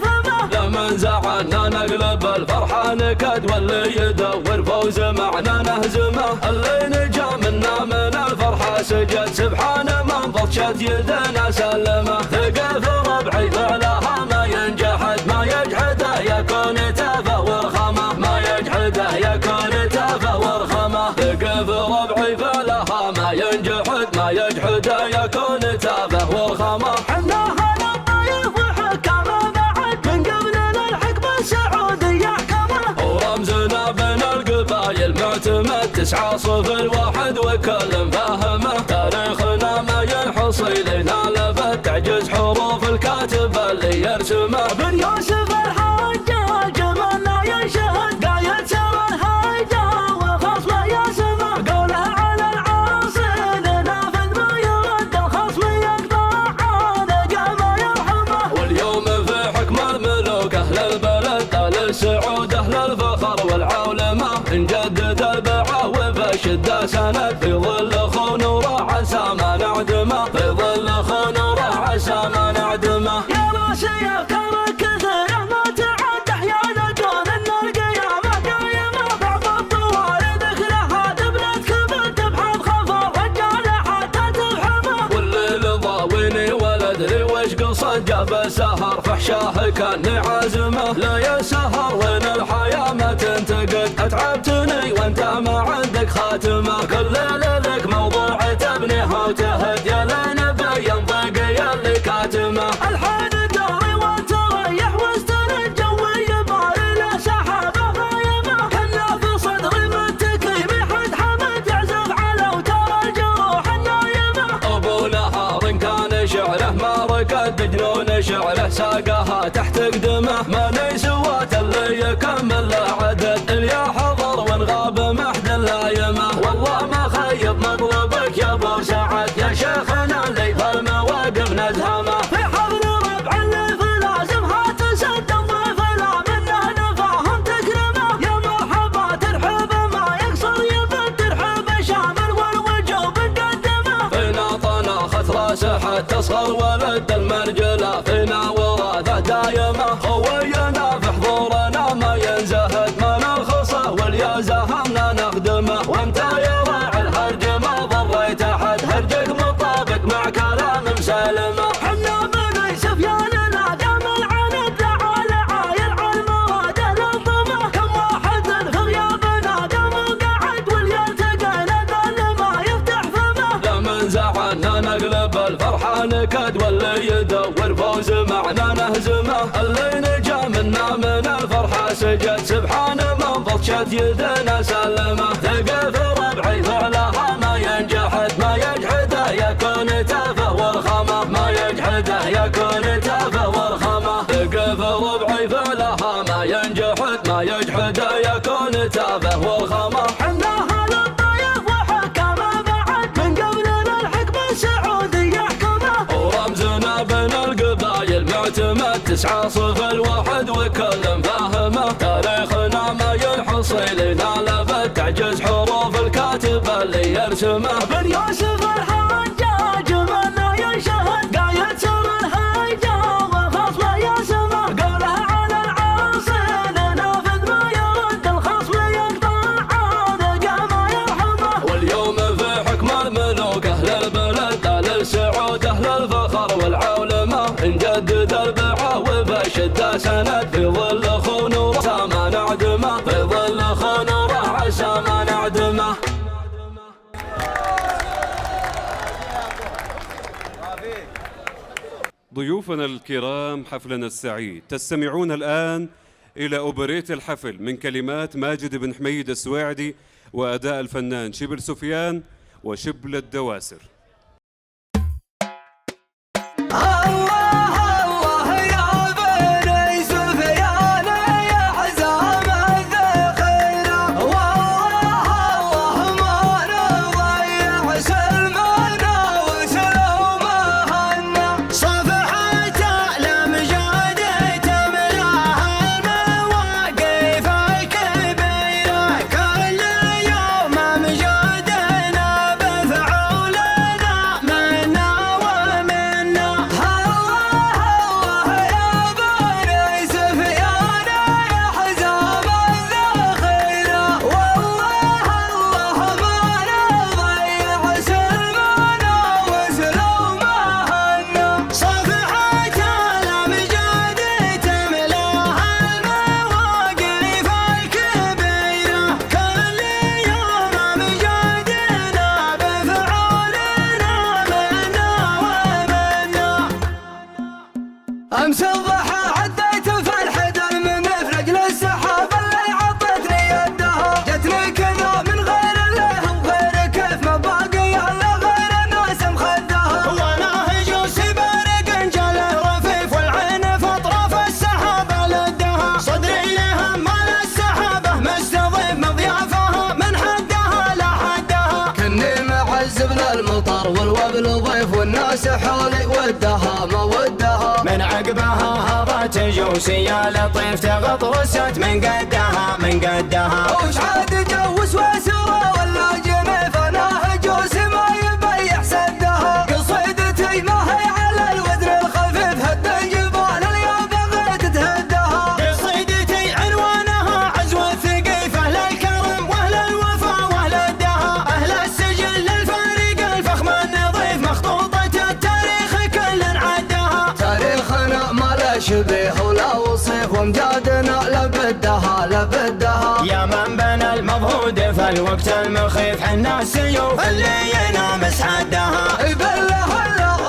Speaker 8: نكد واللي يدور فوز معنا نهزمه. اللي نجا منا من الفرحة سجد سبحان من بطشت يدنا سلمه. ثقة في ربعي فعلها ما ينجحد ما يجحده يكون تافه ورخمه ما يجحده يكون تافه ورخمه. ثقة في ربعي فعلها ما ينجحد ما يجحده يكون تافه ورخمه. حنا هلا الضيف وحكامه بعد من قبلنا الحكم السعودي يحكمه. ورمزنا بين القبايل معتمد 9-0-1 وكل فاهمه. تاريخنا ما ينحصي لنا لفت تعجز حروف الكاتب اللي يرسمه. بن يوسف الحجاج منا ينشهد قايد سر الهيجا وخصمه يسمع قوله على العاصي نافذ ما يرد الخصم يقطع عانقه ما يرحمه. واليوم في حكم الملوك اهل البلد اهل السعود اهل الفخر والعولمه. نجدد البيعه وفي الشده سند في ظل خون وراح عسى ما نعدمه في ظل خون وراح عسى ما نعدمه. يا راسي افكار كثيره ما تعد احيانا كون ان القيامه قايمه. بعض الطوارئ ذكرها دبلت كبد تبحث خفر رجاله حتى تفحمه. والليل ضاويني ولا ادري وش قصد جاب السهر فحشاه كان عازمه. لا يا سهر وين الحياه ما تنتقد اتعبتني وانت ما عندك خاتمه. كل ليله لك موضوع تبنيها وتهد يا لنبي ينطق يا اللي كاتمه. الحين داري وتريح وسط الجو يباري له سحابه غايمه. كنا في صدري متكي بحد حمد يعزف على وترى الجروح النايمه. ابو نهار كان شعره ما ركد جنون شعره ساقها تحت قدمه. ما نسوات اللي يكمل له عدد اللي حضر وانغاب محد لايمه. والله ما خيب مطلبك يا ابو سعد يا شيخنا اللي بالمواقف نزهمه. في حفل ربع اللي في لازمها تسد الضيف لا منه نفاهم تكرمه. يا مرحبا ترحب ما يقصر يبد ترحب شامل والوجوب نقدمه. فينا طناخت راسه حتى صغر ولد المرجله فينا وراثه دايمه. خوينا في حضورنا ما ينزهد ما نرخصه واليازه همنا نخدمه. وانت يا راعي الهرج ما ضريت احد هرجك مطابق مع كلام مسلمه. حنا بني سفياننا دام العند تعالى عايل على المواده نظمه. كم واحد في غيابنا دام القعد واليلتقينا ذل ما يفتح فمه. لمن زعلنا نقلب الفرحه نكد واللي يدور فوز معنا نهزمه. اللي نجا منا من الفرحه سجد سبحان من بطشت يدنا سلمه. ثقة في ربعي فعلها ما ينجحد ما يجحده يكون تافه ورخمه ما يجحده يكون تافه ورخمه. ثقة في ربعي فعلها ما ينجحد ما يجحده يكون تافه ورخمه. حنا هلا الضيف وحكامه بعد من قبلنا الحكم السعودي يحكمه. ورمزنا بين القبايل معتمد 9-0-1 وكل فاهمه. تاريخنا ما ينحصي لنا لفت تعجز حروف الكاتب اللي يرسمه. بن يوسف الحجاج منا ينشهد قايد سر الهيجا وخصمه يسمع قوله على العاصي نافذ ما يرد الخصم يقطع عانقه ما يرحمه. واليوم في حكم الملوك اهل البلد اهل السعود اهل الفخر والعولمه. نجدد البيعه وفي الشده سند في ظل خون وراح ما نعدمه في ظل خون وراح عسى ما نعدمه.
Speaker 1: ضيوفنا الكرام حفلنا السعيد تستمعون الآن إلى أوبريت الحفل من كلمات ماجد بن حميد السواعدي وأداء الفنان شبل سفيان وشبل الدواسر.
Speaker 6: ها هبات جوسية لطيف تغطرست من قدها من قدها.
Speaker 8: وش عاد جوس وسرى ولا جنيف انا هجوس ما يبيح سدها. قصيدتي ما هي على الوزن الخفيف هد الجبال اليا بغيت تهدها.
Speaker 6: قصيدتي عنوانها عزو الثقيف اهل الكرم واهل الوفا واهل الدها. اهل السجل الفريق الفخم النظيف مخطوطة التاريخ كل عدها.
Speaker 8: تاريخنا ما لا شبيه ولا وصيف وامجادنا لبدها لبدها.
Speaker 6: يا من بنى المضهود في الوقت المخيف حنا السيوف اللي ينامس حدها.
Speaker 8: بالله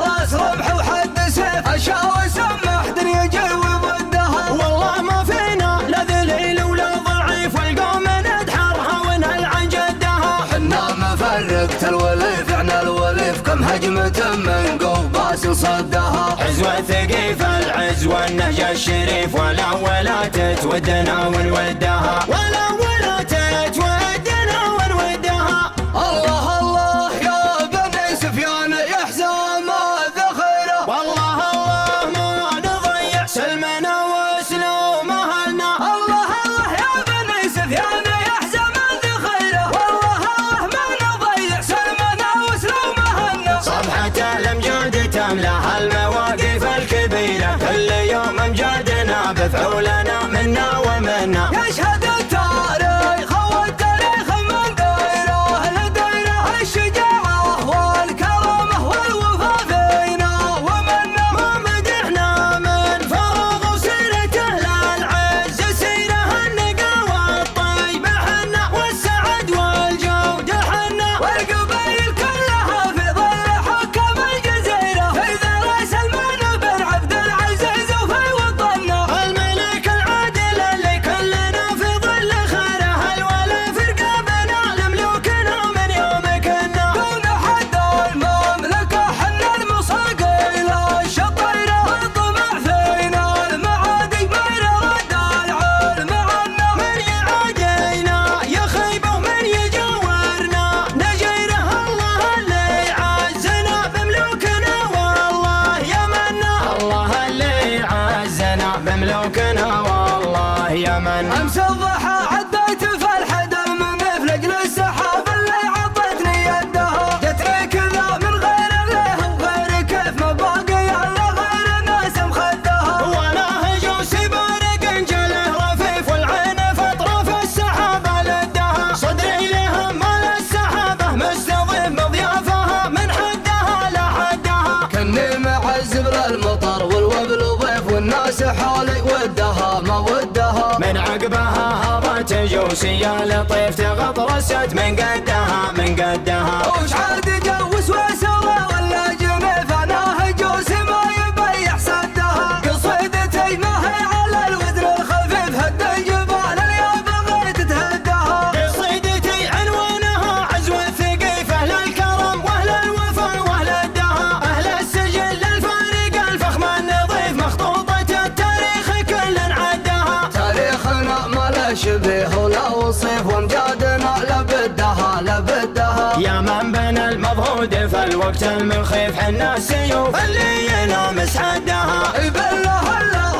Speaker 8: راس ربح وحد سيف اشاوي سمح دنيا جوي ضدها.
Speaker 6: والله ما فينا لا ذليل ولا ضعيف والقوم ندحرها ونهل عن جدها.
Speaker 8: حنا مفرقة الوليف عنا الوليف كم هجمة من قوباس صدها.
Speaker 6: عزو الثقيف العز والنهج الشريف ولا ولا تتودنا ونودها. ولا ولا تتودنا ونودها.
Speaker 8: الله الله يا بني سفيان يا حزام الذخيرة.
Speaker 6: والله الله ما نضيع سلمنا وسلوم اهلنا.
Speaker 8: الله الله يا بني سفيان يا حزام الذخيرة. والله الله ما نضيع سلمنا وسلوم اهلنا.
Speaker 6: صفحة الامجاد تملاها المواقف الكبيرة كل يوم امجادنا بفعولنا منا ومنا.
Speaker 8: يشهد التاريخ والتاريخ من دايره لدايره الشجاعة والكرامة والوفا فينا ومنا.
Speaker 6: ما مدحنا من فراغ وسيرته للعز سيره النقا والطيب حنا والسعد والجود حنا.
Speaker 8: والقبائل كلها في ظل حكم الجزيرة في ذرى سلمان بن عبد العزيز وفي وطننا.
Speaker 6: الملك العادل اللي كلنا في ظل خيره الولا فرقة بنا لملوكنا من يوم كنا.
Speaker 8: دون حد المملكة حنا المصاقيل الشطيرة. الطمع فينا المعادي ما يرد العلم عنا.
Speaker 6: من يعادينا يخيب ومن يجاورنا نجيره الله اللي عزنا بملوكنا والله يمنا. الله اللي عزنا بملوكنا والله يمنا.
Speaker 8: امس الضحى عديت في الحدر من مفلق للسحاب اللي عطتني يدها. جتني كذا من غير له وغير كيف ما باقي الا غير ناس مخدها.
Speaker 6: ولا هجوس بارق انجله رفيف والعين فاطرف السحابه لدها. صدري لهم مال السحابه مستضيف بضيافها من حدها لحدها.
Speaker 8: كني معزب للمطر والوبل ضيف والناس حولي ودها ما ودها.
Speaker 6: من عقبها هبات جوسية لطيف تغطرست من قدها من قدها.
Speaker 8: وش عاد جوس وسرى ولا جنيف انا هجوس ما يبيح سدها. قصيدتي ما هي على الوزن الخفيف هد الجبال اليا بغيت تهدها.
Speaker 6: قصيدتي عنوانها عزو الثقيف اهل الكرم واهل الوفا واهل الدها. اهل السجل الفريق الفخم النظيف مخطوطة التاريخ كل عدها.
Speaker 8: تاريخنا ما لا شبيه ولا وصيف وامجادنا لبدها لبدها.
Speaker 6: يا من بنى المضهود في الوقت المخيف حنا السيوف اللي ينامس حدها.
Speaker 8: بالله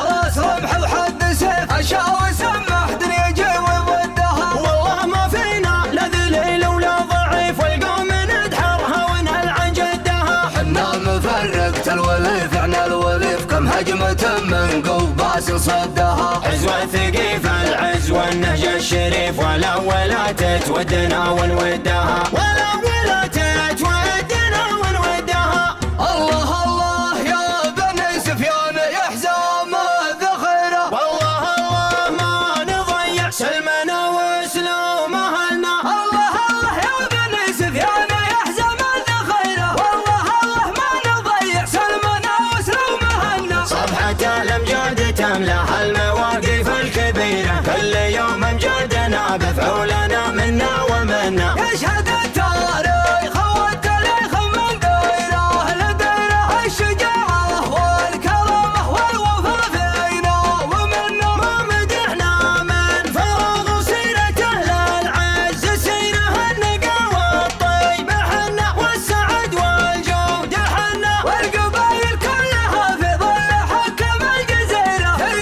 Speaker 8: راس ربح وحد سيف اشاوي سمح دنيا جوي ضدها.
Speaker 6: والله ما فينا لا ذليل ولا ضعيف والقوم ندحرها ونهل عن جدها.
Speaker 8: حنا مفرقة الوليف عنا الوليف كم هجمة من قوباس صدها.
Speaker 6: عزو الثقيف العز والنهج الشريف ولا ولا تتودنا ونودها. ولا ولا تتودنا ونودها.
Speaker 8: الله الله يا بني سفيان يا حزام الذخيرة.
Speaker 6: والله الله ما نضيع سلمنا وسلوم اهلنا.
Speaker 8: الله الله يا بني سفيان يا حزام الذخيرة. والله الله ما نضيع سلمنا وسلوم اهلنا.
Speaker 6: صفحة الامجاد تملاها المواقف الكبيرة كل يوم امجادنا بفعولنا منا ومنا.
Speaker 8: يشهد التاريخ والتاريخ من دايره لدايره الشجاعة والكرامة والوفا فينا ومنا.
Speaker 6: ما مدحنا من فراغ وسيرته للعز سيره النقا والطيب حنا والسعد والجود حنا.
Speaker 8: والقبائل كلها في ظل حكم الجزيرة في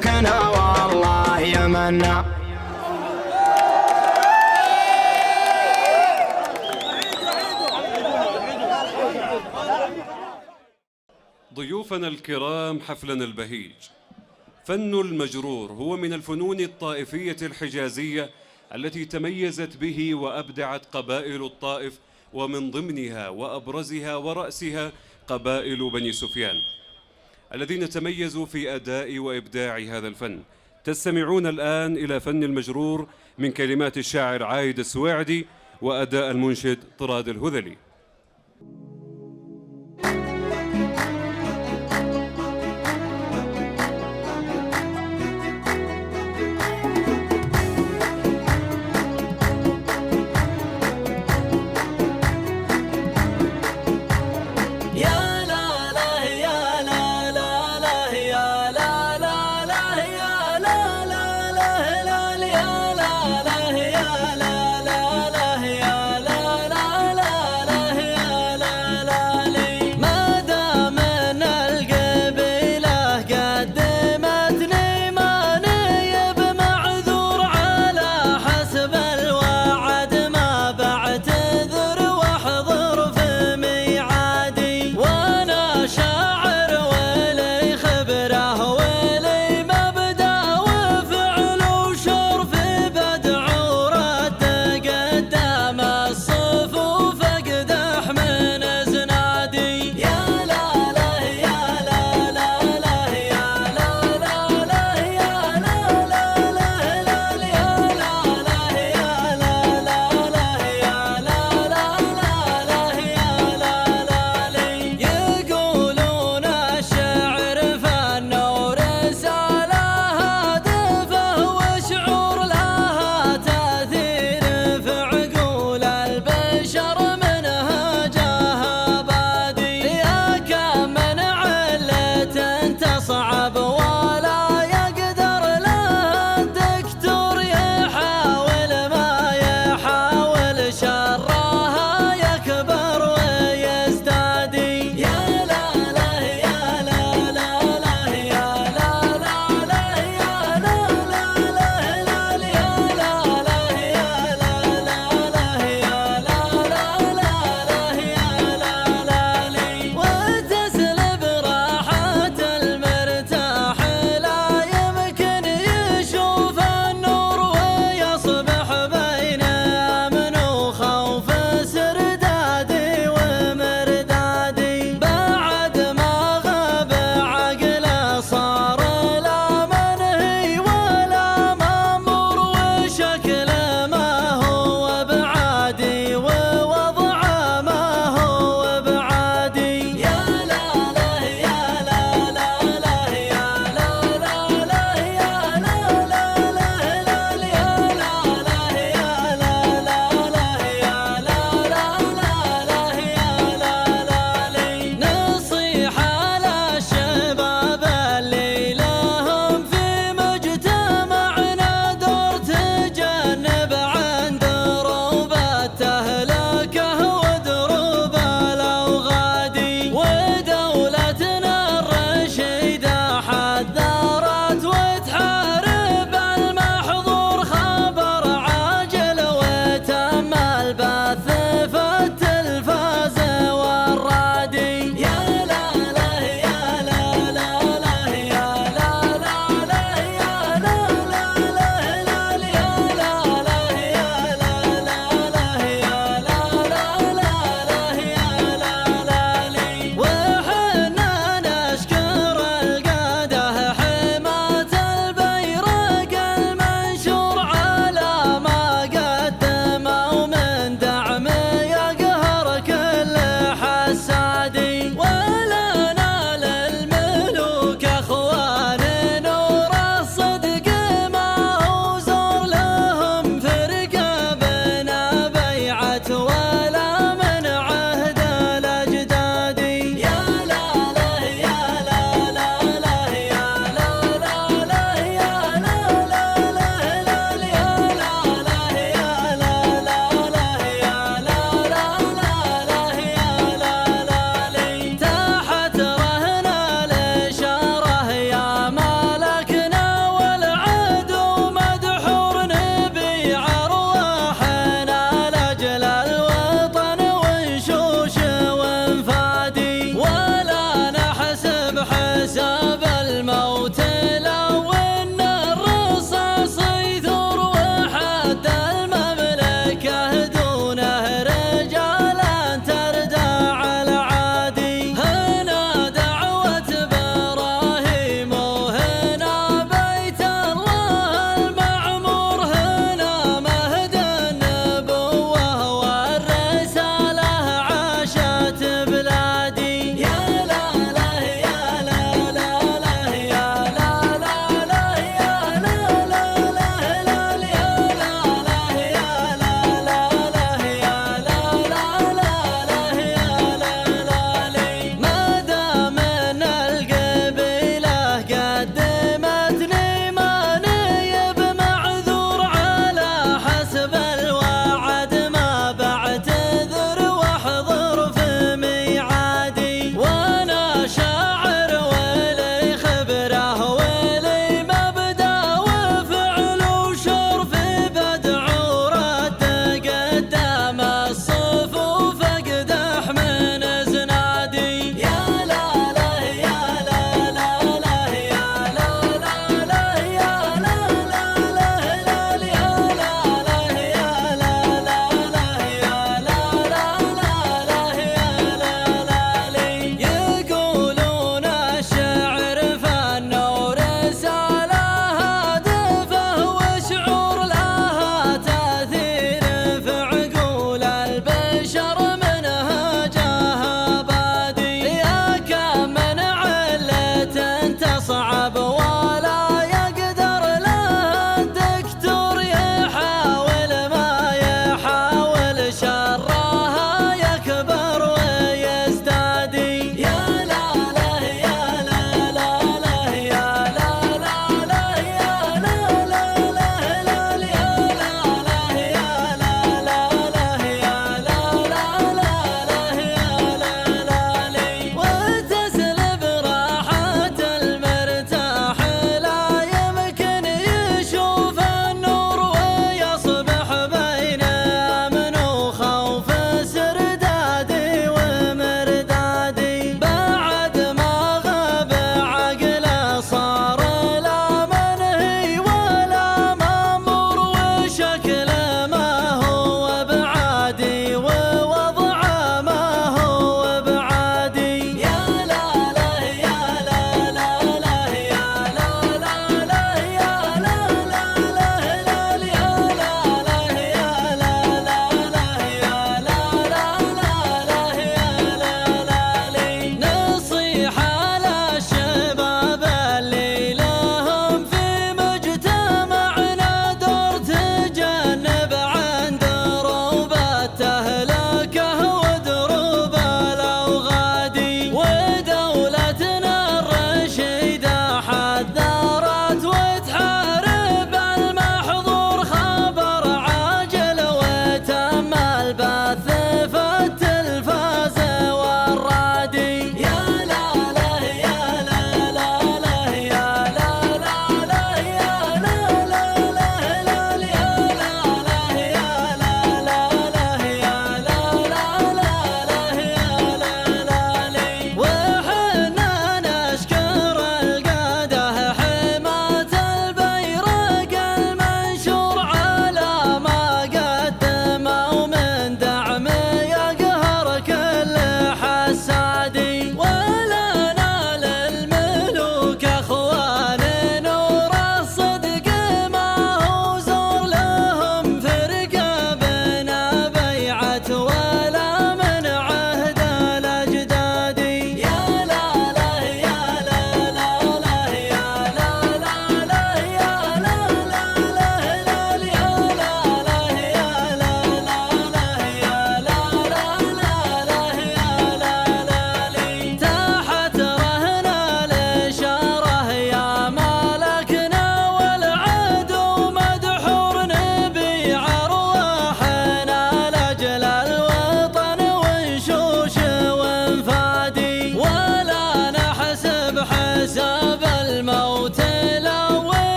Speaker 6: ملوكنا والله يمنا.
Speaker 1: ضيوفنا الكرام، حفلنا البهيج. فن المجرور هو من الفنون الطائفية الحجازية التي تميزت به وأبدعت قبائل الطائف، ومن ضمنها وأبرزها ورأسها قبائل بني سفيان الذين تميزوا في أداء وإبداع هذا الفن. تستمعون الآن إلى فن المجرور من كلمات الشاعر عايد السواعدي وأداء المنشد طراد الهذلي.
Speaker 6: لا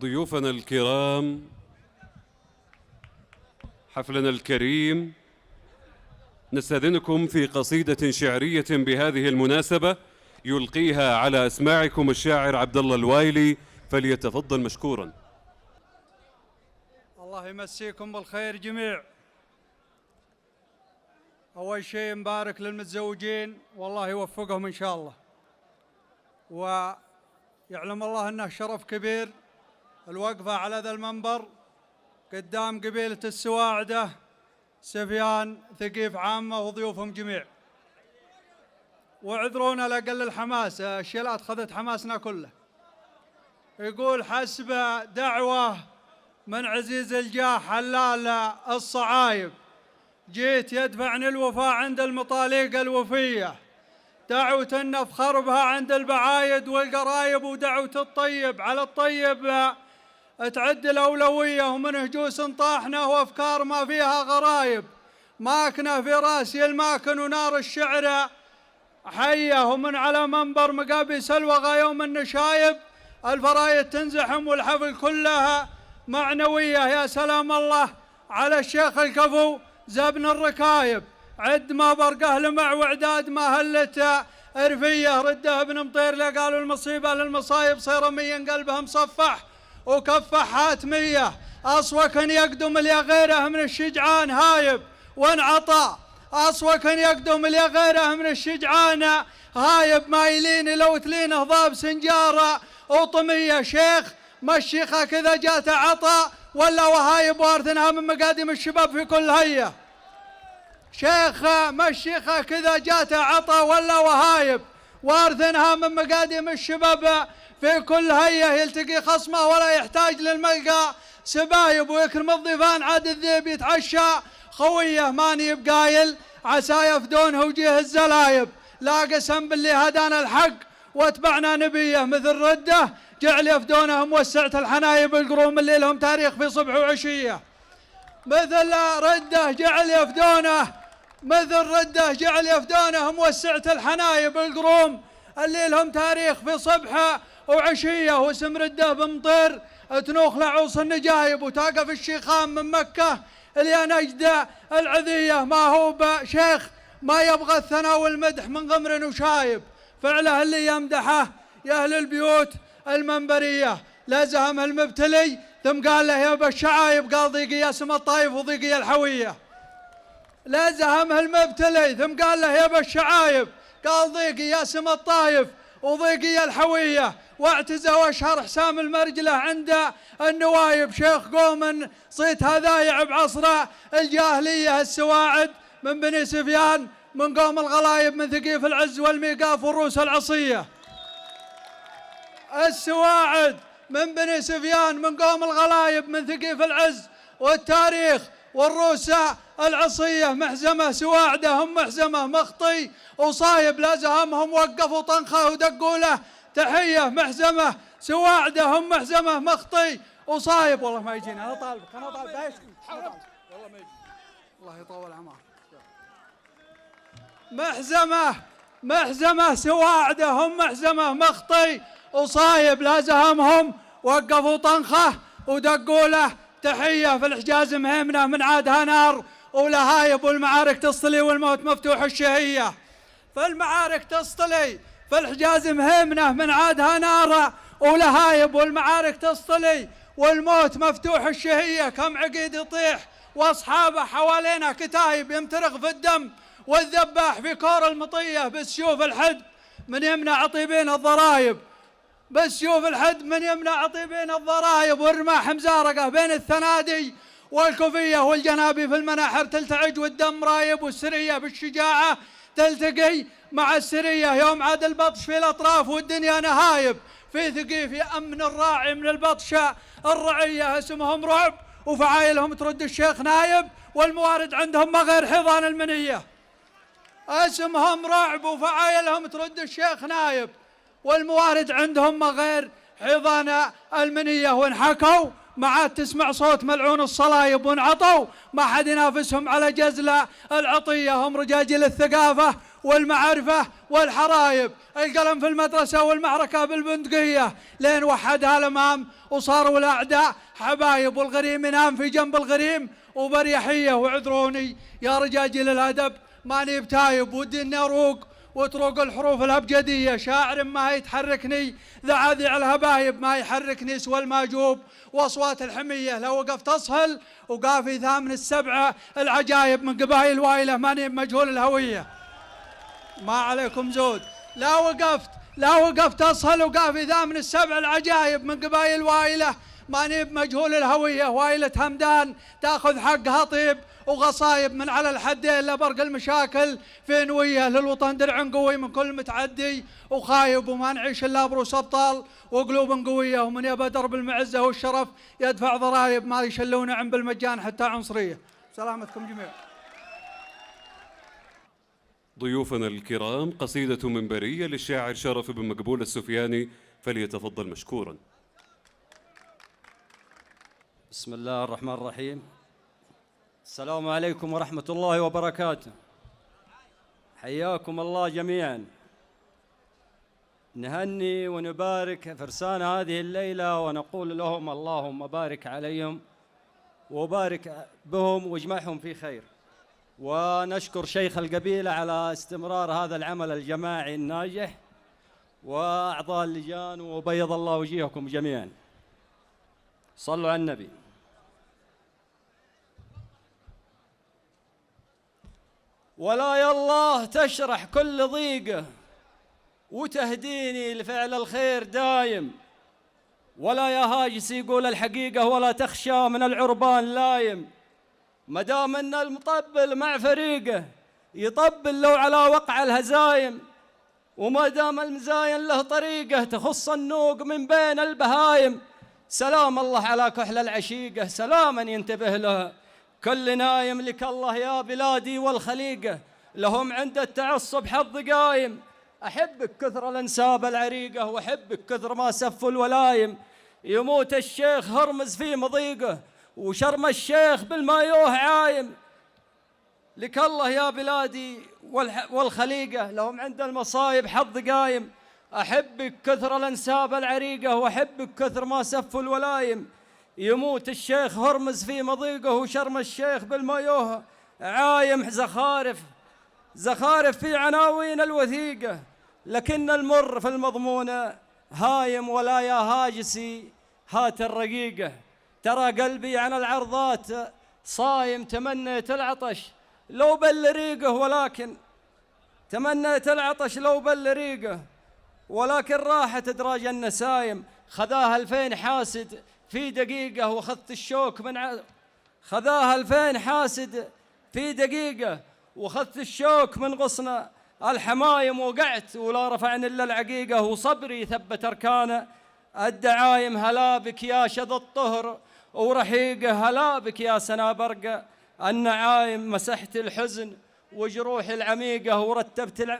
Speaker 1: ضيوفنا الكرام، حفلنا الكريم، نستأذنكم في قصيدة شعرية بهذه المناسبة يلقيها على أسماعكم الشاعر عبد الله الوايلي، فليتفضل مشكورا.
Speaker 9: الله يمسيكم بالخير جميع. أول شيء مبارك للمتزوجين والله يوفقهم إن شاء الله، ويعلم الله أنه شرف كبير الوقفة على ذا المنبر قدام قبيلة السواعدة، سفيان ثقيف عامة وضيوفهم جميع. واعذرونا لأقل الحماس، الشيلات خذت حماسنا كله. يقول حسب دعوة من عزيز الجاه حلال الصعايب، جيت يدفعني الوفاء عند المطاليق الوفية، دعوة نفخر بها عند البعايد والقرايب، ودعوة الطيب على الطيب تعد الأولوية، ومن هجوس طاحنا وأفكار ما فيها غرايب، ماكنة في راسي الماكن ونار الشعر حية، ومن على منبر مقابيس الوغى يوم النشايب الفرايد تنزحم والحفل كلها معنوية. يا سلام الله على الشيخ الكفو زبن الركايب، عد ما برقه لمع وعداد ما هلت رفية، رده ابن مطير لقالوا المصيبة للمصايب صيرميا قلبها مصفح وكفح حاتمية، أصوك يقدم اللي غيره من الشجعان هايب وانعطى، أصوك يقدم اللي غيره من الشجعان هايب، مايلين لو تلينه ضاب سنجارة وطمية، شيخ مشيخة كذا جات عطا ولا وهايب وارثنها من مقادم الشباب في كل هية، شيخ مشيخة كذا جات عطا ولا وهايب وارثنها من مقادم الشباب في كل هية، يلتقي خصمه ولا يحتاج للملقى سبايب، ويكرم الضيفان عاد الذيب يتعشى خويه، ماني بقايل عسى يفدونه وجيه الزلايب، لا قسم باللي هدانا الحق واتبعنا نبيه، مثل رده جعل يفدونه موسعة الحنايب القروم اللي لهم تاريخ في صبح وعشية، مثل رده جعل يفدونه، مثل رده جعل يفدونه موسعة الحنايب القروم اللي لهم تاريخ في صبح وعشية، واسم رده بمطير تنوخ لعوص النجايب، وتاقف الشيخان من مكة اللي نجدة العذية، ما هو بشيخ ما يبغى الثناء والمدح من غمر وشايب، فعله اللي يمدحه يا أهل البيوت المنبرية، لا زهم المبتلي ثم قال له يا بالشعايب، قال ضيقي يا سم الطايف وضيقي الحوية، لا زهم المبتلي ثم قال له يا بالشعايب، قال ضيقي يا سم الطايف وضيقي الحوية، واعتزى واشهر حسام المرجلة عند النوايب، شيخ قوم صيت هذايع بعصر الجاهلية، السواعد من بني سفيان من قوم الغلايب، من ثقيف العز والميقاف والروس العصية، السواعد من بني سفيان من قوم الغلايب، من ثقيف العز والتاريخ والروس العصية، محزمة سواعده هم محزمة مخطي وصايب، لا زهمهم وقفوا طنخه ودقوا له تحية، محزمة سواعده هم محزمة مخطي وصايب. والله ما يجينا، أنا طالبك أنا طالبك والله ما يجي، الله يطول عمرك. محزمة سواعده هم محزمة مخطي وصايب، لا زهمهم وقفوا طنخه ودقوا له تحية، في الحجاز مهمنة من عادها نار ولهايب، والمعارك تصطلي والموت مفتوح الشهية، في المعارك تصطلي في الحجاز مهمنة من عادها نار ولهايب، والمعارك تصطلي والموت مفتوح الشهية، كم عقيد يطيح واصحابه حوالينا كتايب، يمترغ في الدم والذباح في كور المطية، بالسيوف الحد من يمنع طيبين الضرايب، بالسيوف الحد من يمنع طيبين الضرايب، والرماح مزارقة بين الثنادي والكوفية، والجنابي في المناحر تلتعج والدم رايب، والسرية بالشجاعة تلتقي مع السرية، يوم عاد البطش في الأطراف والدنيا نهايب، في ثقيف يأمن الراعي من البطشة الرعية، اسمهم رعب وفعايلهم ترد الشيخ نايب، والموارد عندهم ما غير حيضان المنية، اسمهم رعب وفعايلهم ترد الشيخ نايب، والموارد عندهم ما غير حيضان المنية، وانحكوا ما عاد تسمع صوت ملعون الصلايب، وانعطوا ما حد ينافسهم على جزلة العطية، هم رجاجيل الثقافة والمعرفة والحرايب، القلم في المدرسة والمعركة بالبندقية، لين وحدها الأمام وصاروا الأعداء حبايب، والغريم ينام في جنب الغريم وبريحية. وعذروني يا رجاجيل الأدب ماني بتايب، ودي اني اروق وتروق الحروف الابجديه، شاعر ما يتحركني ذعاذع الهبايب، ما يحركني سوى الماجوب واصوات الحميه. لو وقفت اصهل وقافي ثامن السبعه العجايب، من قبائل وايله ماني مجهول الهويه. ما عليكم زود. لا وقفت اصهل وقافي ثامن السبع العجايب، من قبائل وايله ماني بمجهول الهويه. وايله همدان تاخذ حقها طيب وغصايب، من على الحدين لبرق المشاكل في نويه، للوطن درع قوي من كل متعدي وخايب، وما نعيش الا بروس ابطال وقلوب قويه، ومن يبى درب المعزه والشرف يدفع ضرايب، ما يشلون نعم بالمجان حتى عنصريه. سلامتكم جميعا.
Speaker 1: ضيوفنا الكرام، قصيدة منبرية للشاعر شرف بن مقبول السفياني، فليتفضل مشكورا.
Speaker 10: بسم الله الرحمن الرحيم. السلام عليكم ورحمة الله وبركاته. حياكم الله جميعا. نهني ونبارك فرسان هذه الليلة، ونقول لهم اللهم بارك عليهم وبارك بهم واجمعهم في خير. ونشكر شيخ القبيلة على استمرار هذا العمل الجماعي الناجح، وأعضاء اللجان، وبيض الله وجيهكم جميعا. صلوا على النبي. ولا يا الله تشرح كل ضيقه، وتهديني لفعل الخير دايم، ولا يا هاجس يقول الحقيقة، ولا تخشى من العربان لايم. مدام ان المطبل مع فريقه يطبل لو على وقع الهزايم، وما دام المزاين له طريقه تخص النوق من بين البهايم. سلام الله على كحل العشيقه، سلاما ينتبه له كل نايم. لك الله يا بلادي والخليقه، لهم عند التعصب حظ قايم. احبك كثر الانساب العريقه، واحبك كثر ما سفوا الولايم. يموت الشيخ هرمز في مضيقه، وشرم الشيخ بالمايوه عايم. لك الله يا بلادي والخليقه، لهم عند المصايب حظ قايم. احبك كثر الانساب العريقه، واحبك كثر ما سفوا الولايم. يموت الشيخ هرمز في مضيقه، وشرم الشيخ بالمايوه عايم. زخارف في عناوين الوثيقه، لكن المر في المضمونه هايم. ولا يا هاجسي هات الرقيقه، ترى قلبي عن العرضات صايم. تمنيت العطش لو بل ريقه، ولكن تمنيت العطش لو بل ريقه، ولكن راحت ادراج النسايم. خذاها 2000 حاسد في دقيقه، واخذت الشوك من خذاها 2000 حاسد في دقيقه، واخذت الشوك من غصن الحمايم. وقعت ولا رفعني الا العقيقه، وصبري ثبت اركانه الدعايم. هلا بك يا شذ الطهر ورحيقه، هلا بك يا سنابرقه النعايم. مسحت الحزن وجروح العميقه، ورتبت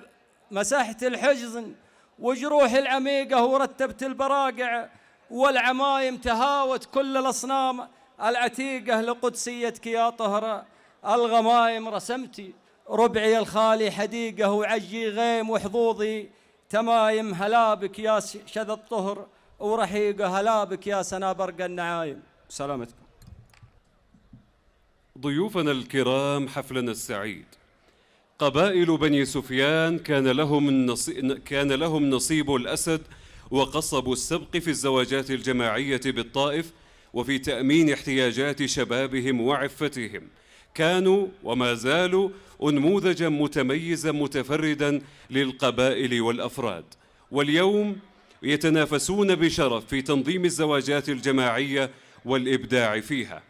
Speaker 10: مسحت الحزن وجروح العميقه، ورتبت البراقع والعمايم. تهاوت كل الاصنام العتيقه لقدسيتك يا طهر الغمايم. رسمتي ربعي الخالي حديقه، وعجي غيم وحظوظي تمايم. هلا بك يا شذ الطهر ورحيقه، هلا بك يا سنابرق النعايم. سلامتكم.
Speaker 1: ضيوفنا الكرام، حفلنا السعيد. قبائل بني سفيان كان لهم نصيب الأسد وقصب السبق في الزواجات الجماعية بالطائف، وفي تأمين احتياجات شبابهم وعفتهم. كانوا وما زالوا أنموذجا متميزا متفردا للقبائل والأفراد، واليوم يتنافسون بشرف في تنظيم الزواجات الجماعية والإبداع فيها.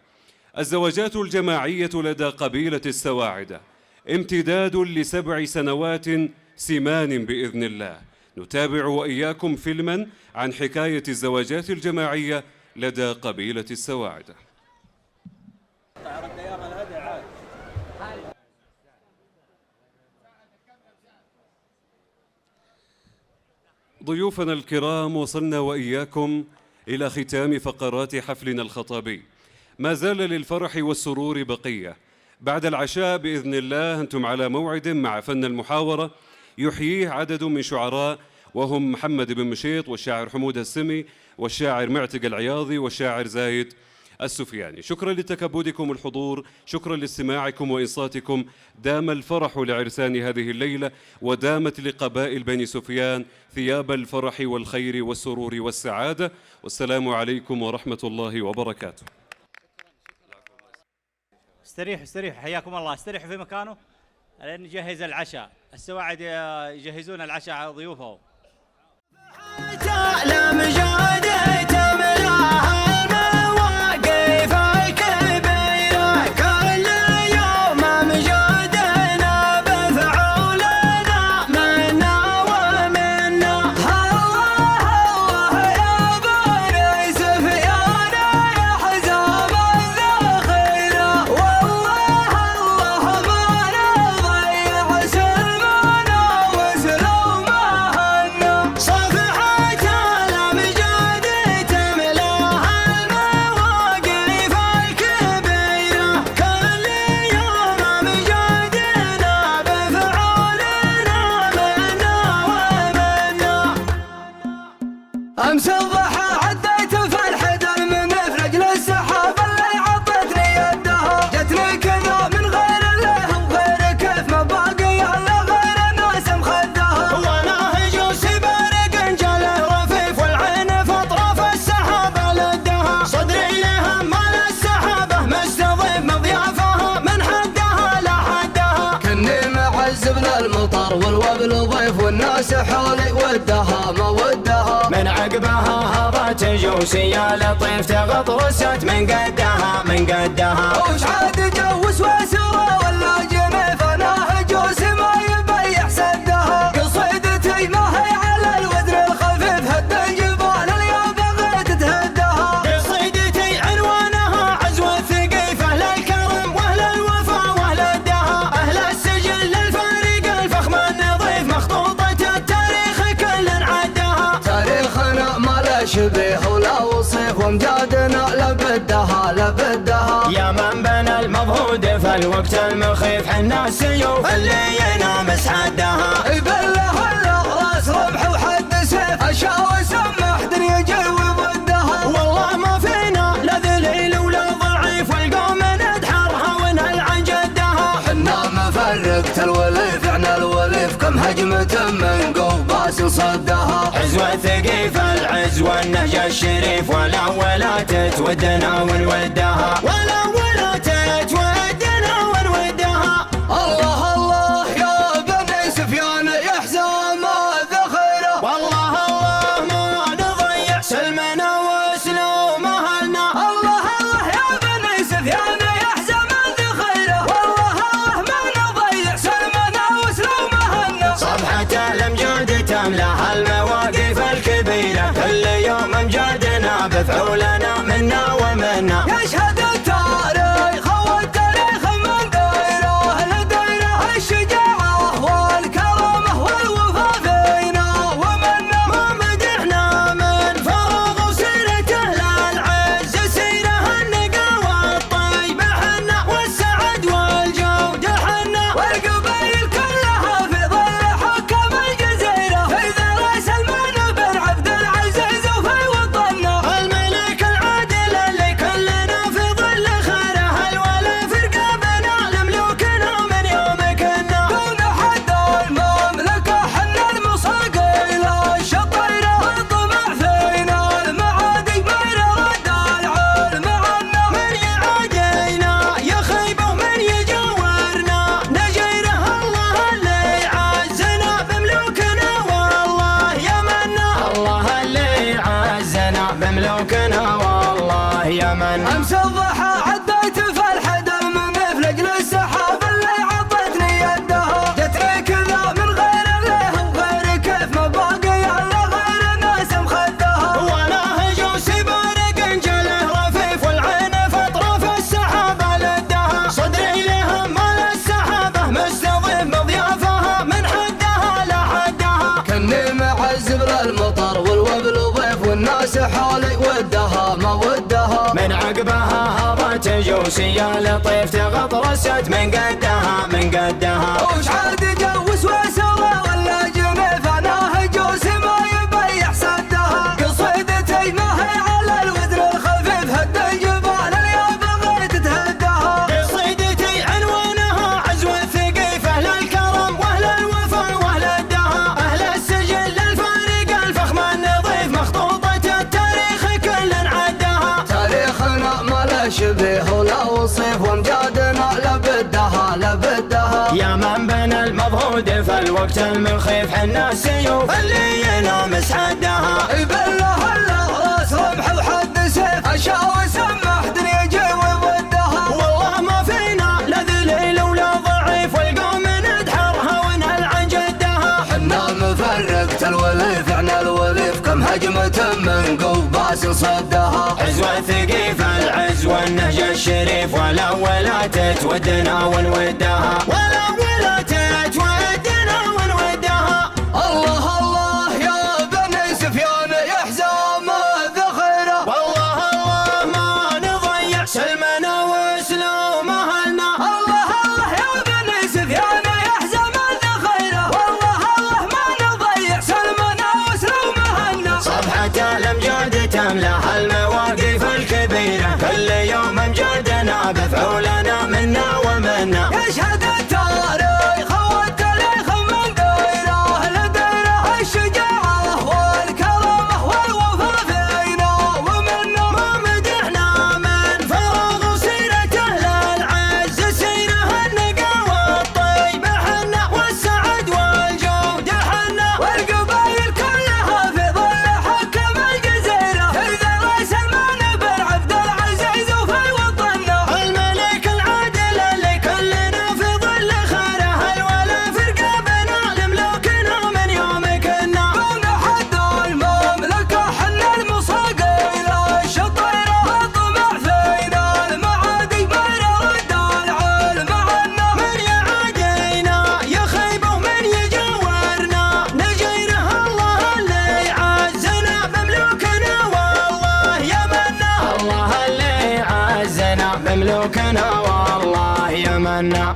Speaker 1: الزواجات الجماعية لدى قبيلة السواعدة امتداد ل7 سنوات سمان بإذن الله. نتابع وإياكم فيلما عن حكاية الزواجات الجماعية لدى قبيلة السواعدة. ضيوفنا الكرام، وصلنا وإياكم إلى ختام فقرات حفلنا الخطابي. ما زال للفرح والسرور بقية. بعد العشاء بإذن الله أنتم على موعد مع فن المحاورة يحييه عدد من شعراء وهم محمد بن مشيط والشاعر حمود السمي والشاعر معتق العياضي والشاعر زايد السفياني. شكرا لتكبدكم الحضور، شكرا لاستماعكم وإنصاتكم. دام الفرح لعرسان هذه الليلة، ودامت لقبائل بني سفيان ثياب الفرح والخير والسرور والسعادة. والسلام عليكم ورحمة الله وبركاته.
Speaker 3: استريحوا حياكم الله، استريحوا في مكانه لأن نجهز العشاء. السواعد يجهزون العشاء على ضيوفهم.
Speaker 6: لا مجادة تملاها المواقف الكبيرة، كل يوم مجادنا بفعولنا منا ومنا. الله يا بني سفيان يا حزام الذخيرة، والله ما نضيع سلمنا وسلومهنا. أمس الضحى عديت في الحدر من مفرق للسحاب اللي عطتني يدها، جتني كذا من غير اللهم غير كيف ما باقي الا غير الناس مخدها. وانا هجوسي بارق جله رفيف والعين في اطراف السحابه لدها، صدري لها مال السحابه مستضيف مضيافها من حدها لحدها. كني معذب للمطر والوبل ضيف والناس حولي ودها ما ودها. من عقبها هضت جوسي يا لطيف تغطرست من قدها من قدها. وش عاد جوس وسرى ولا جنيف انا هجوسي ما يبيح سدها. قصيدتي ما هي على الوزن الخفيف هد الجبال اللي بغيت تهدها. قصيدتي عنوانها عزو الثقيف اهل الكرم واهل الوفا واهل الدها، اهل السجل الفارق الفخم النظيف مخطوطة التاريخ كل عدها. تاريخنا ما لا شبيه ولا وصيف وامجادنا لبدها لبدها. يا من بنى المضهود في الوقت المخيف حنا السيوف اللي ينام سحدها. يبلها راس ربح وحد سيف اشاوي سمح دنيا جوي ضدها. والله ما فينا لا ذليل ولا ضعيف والقوم ندحرها ونهل عن جدها. حنا مفرقة الوليف عنا الوليف كم هجمة من قوف باس صدها. عزو الثقيف العز والنهج الشريف ولا تتودنا ونودها ولا تتودنا ونودها. الله الله يا بني سفيان يا حزام الذخيرة، والله الله ما نضيع سلمنا وسلوم اهلنا. الله الله يا بني سفيان يا حزام الذخيرة، والله الله ما نضيع سلمنا وسلوم اهلنا. صفحة الامجاد تملاها المواقف الكبيرة، كل يوم امجادنا بفعولنا منا ومنا. يشهد التاريخ والتاريخ من دايره لدايره الشجاعة والكرامة والوفا فينا ومنا. ما مدحنا من فراغ وسيرته للعز سيره النقا والطيب حنا والسعد والجود حنا. والقبائل كلها في ظل حكم الجزيرة في ذرى سلمان بن عبد العزيز وفي وطننا. الملك العادل اللي كلنا في ظل خيره الولا في رقابنا لملوكنا من يوم كنا. دون حد المملكة حنا المصاقيل الشطيرة والطمع فينا المعادي ما يرد العلم عنا. من يعادينا يخيب ومن يجاورنا نجيره الله اللي عزنا بملوكنا والله يمنا. الله اللي عزنا بملوكنا والله يمنا. امس الضحى عديت في الحدر من مفلق للسحاب اللي عطتني يدها، جتني كذا من غير اللهم غير كيف ما باقي الا غير الناس مخدها. وانا هجوسي بارق جله رفيف والعين في اطراف السحابه لدها، صدري لها مال السحابه مستضيف مضيافها من حدها لحدها. كني معذب للمطر والوبل ضيف والناس حولي ودها ما ودها. من عقبها هضت جوسي يا لطيف تغطرست من قدها من قدها. وش عاد جوس وسرى ولا الجود في الوقت المخيف حنا السيوف اللي ينامس حدها
Speaker 8: بالله راس رمح وحد سيف أشاوي سمح دنيا جوي ضدها
Speaker 6: والله ما فينا لا ذليل ولا ضعيف والقوم ندحرها ونهل عن جدها
Speaker 8: حنا مفرقة الوليف عنا الوليف كم هجمة من قوب باسل صدها
Speaker 6: عزوة ثقيف العز والنهج الشريف ولا ولا تتودنا ونودها ولا ولا تتودنا ونودها
Speaker 8: الله الله يا بني سفيان يا حزام الذخيرة
Speaker 6: والله الله ما نضيع سلمنا وسلوم أهلنا
Speaker 8: الله الله يا بني سفيان يا حزام الذخيرة والله الله ما نضيع سلمنا وسلوم أهلنا
Speaker 6: صفحة الأمجاد تملأ المواقف الكبيرة كل يوم أمجادنا بفعولنا منا ومنا
Speaker 8: يشهد التاريخ والتاريخ من ديره لديره الشجاعة والكرامة والوفا فينا ومنا
Speaker 6: ما مدحنا من فراغ سيرة أهل العز سيره النقا والطيب حنا والسعد والجود حنا
Speaker 8: والقبائل كلها في ظل حكم الجزيرة إذا رأس المعنى بن عبد العزيز وفي وطننا
Speaker 6: الملك العادل اللي كلنا في ظل خيره الولا في رقابنا لملوكنا من يوم كنا
Speaker 8: من حد المملكة حنا المصاقيل الشطيرة والطمع فينا المعادي ما يرد العلم عنا
Speaker 6: من يعادينا يخيب ومن يجاورنا نجيره الله اللي عزنا بملوكنا والله يمنا الله اللي عزنا بملوكنا والله يمنا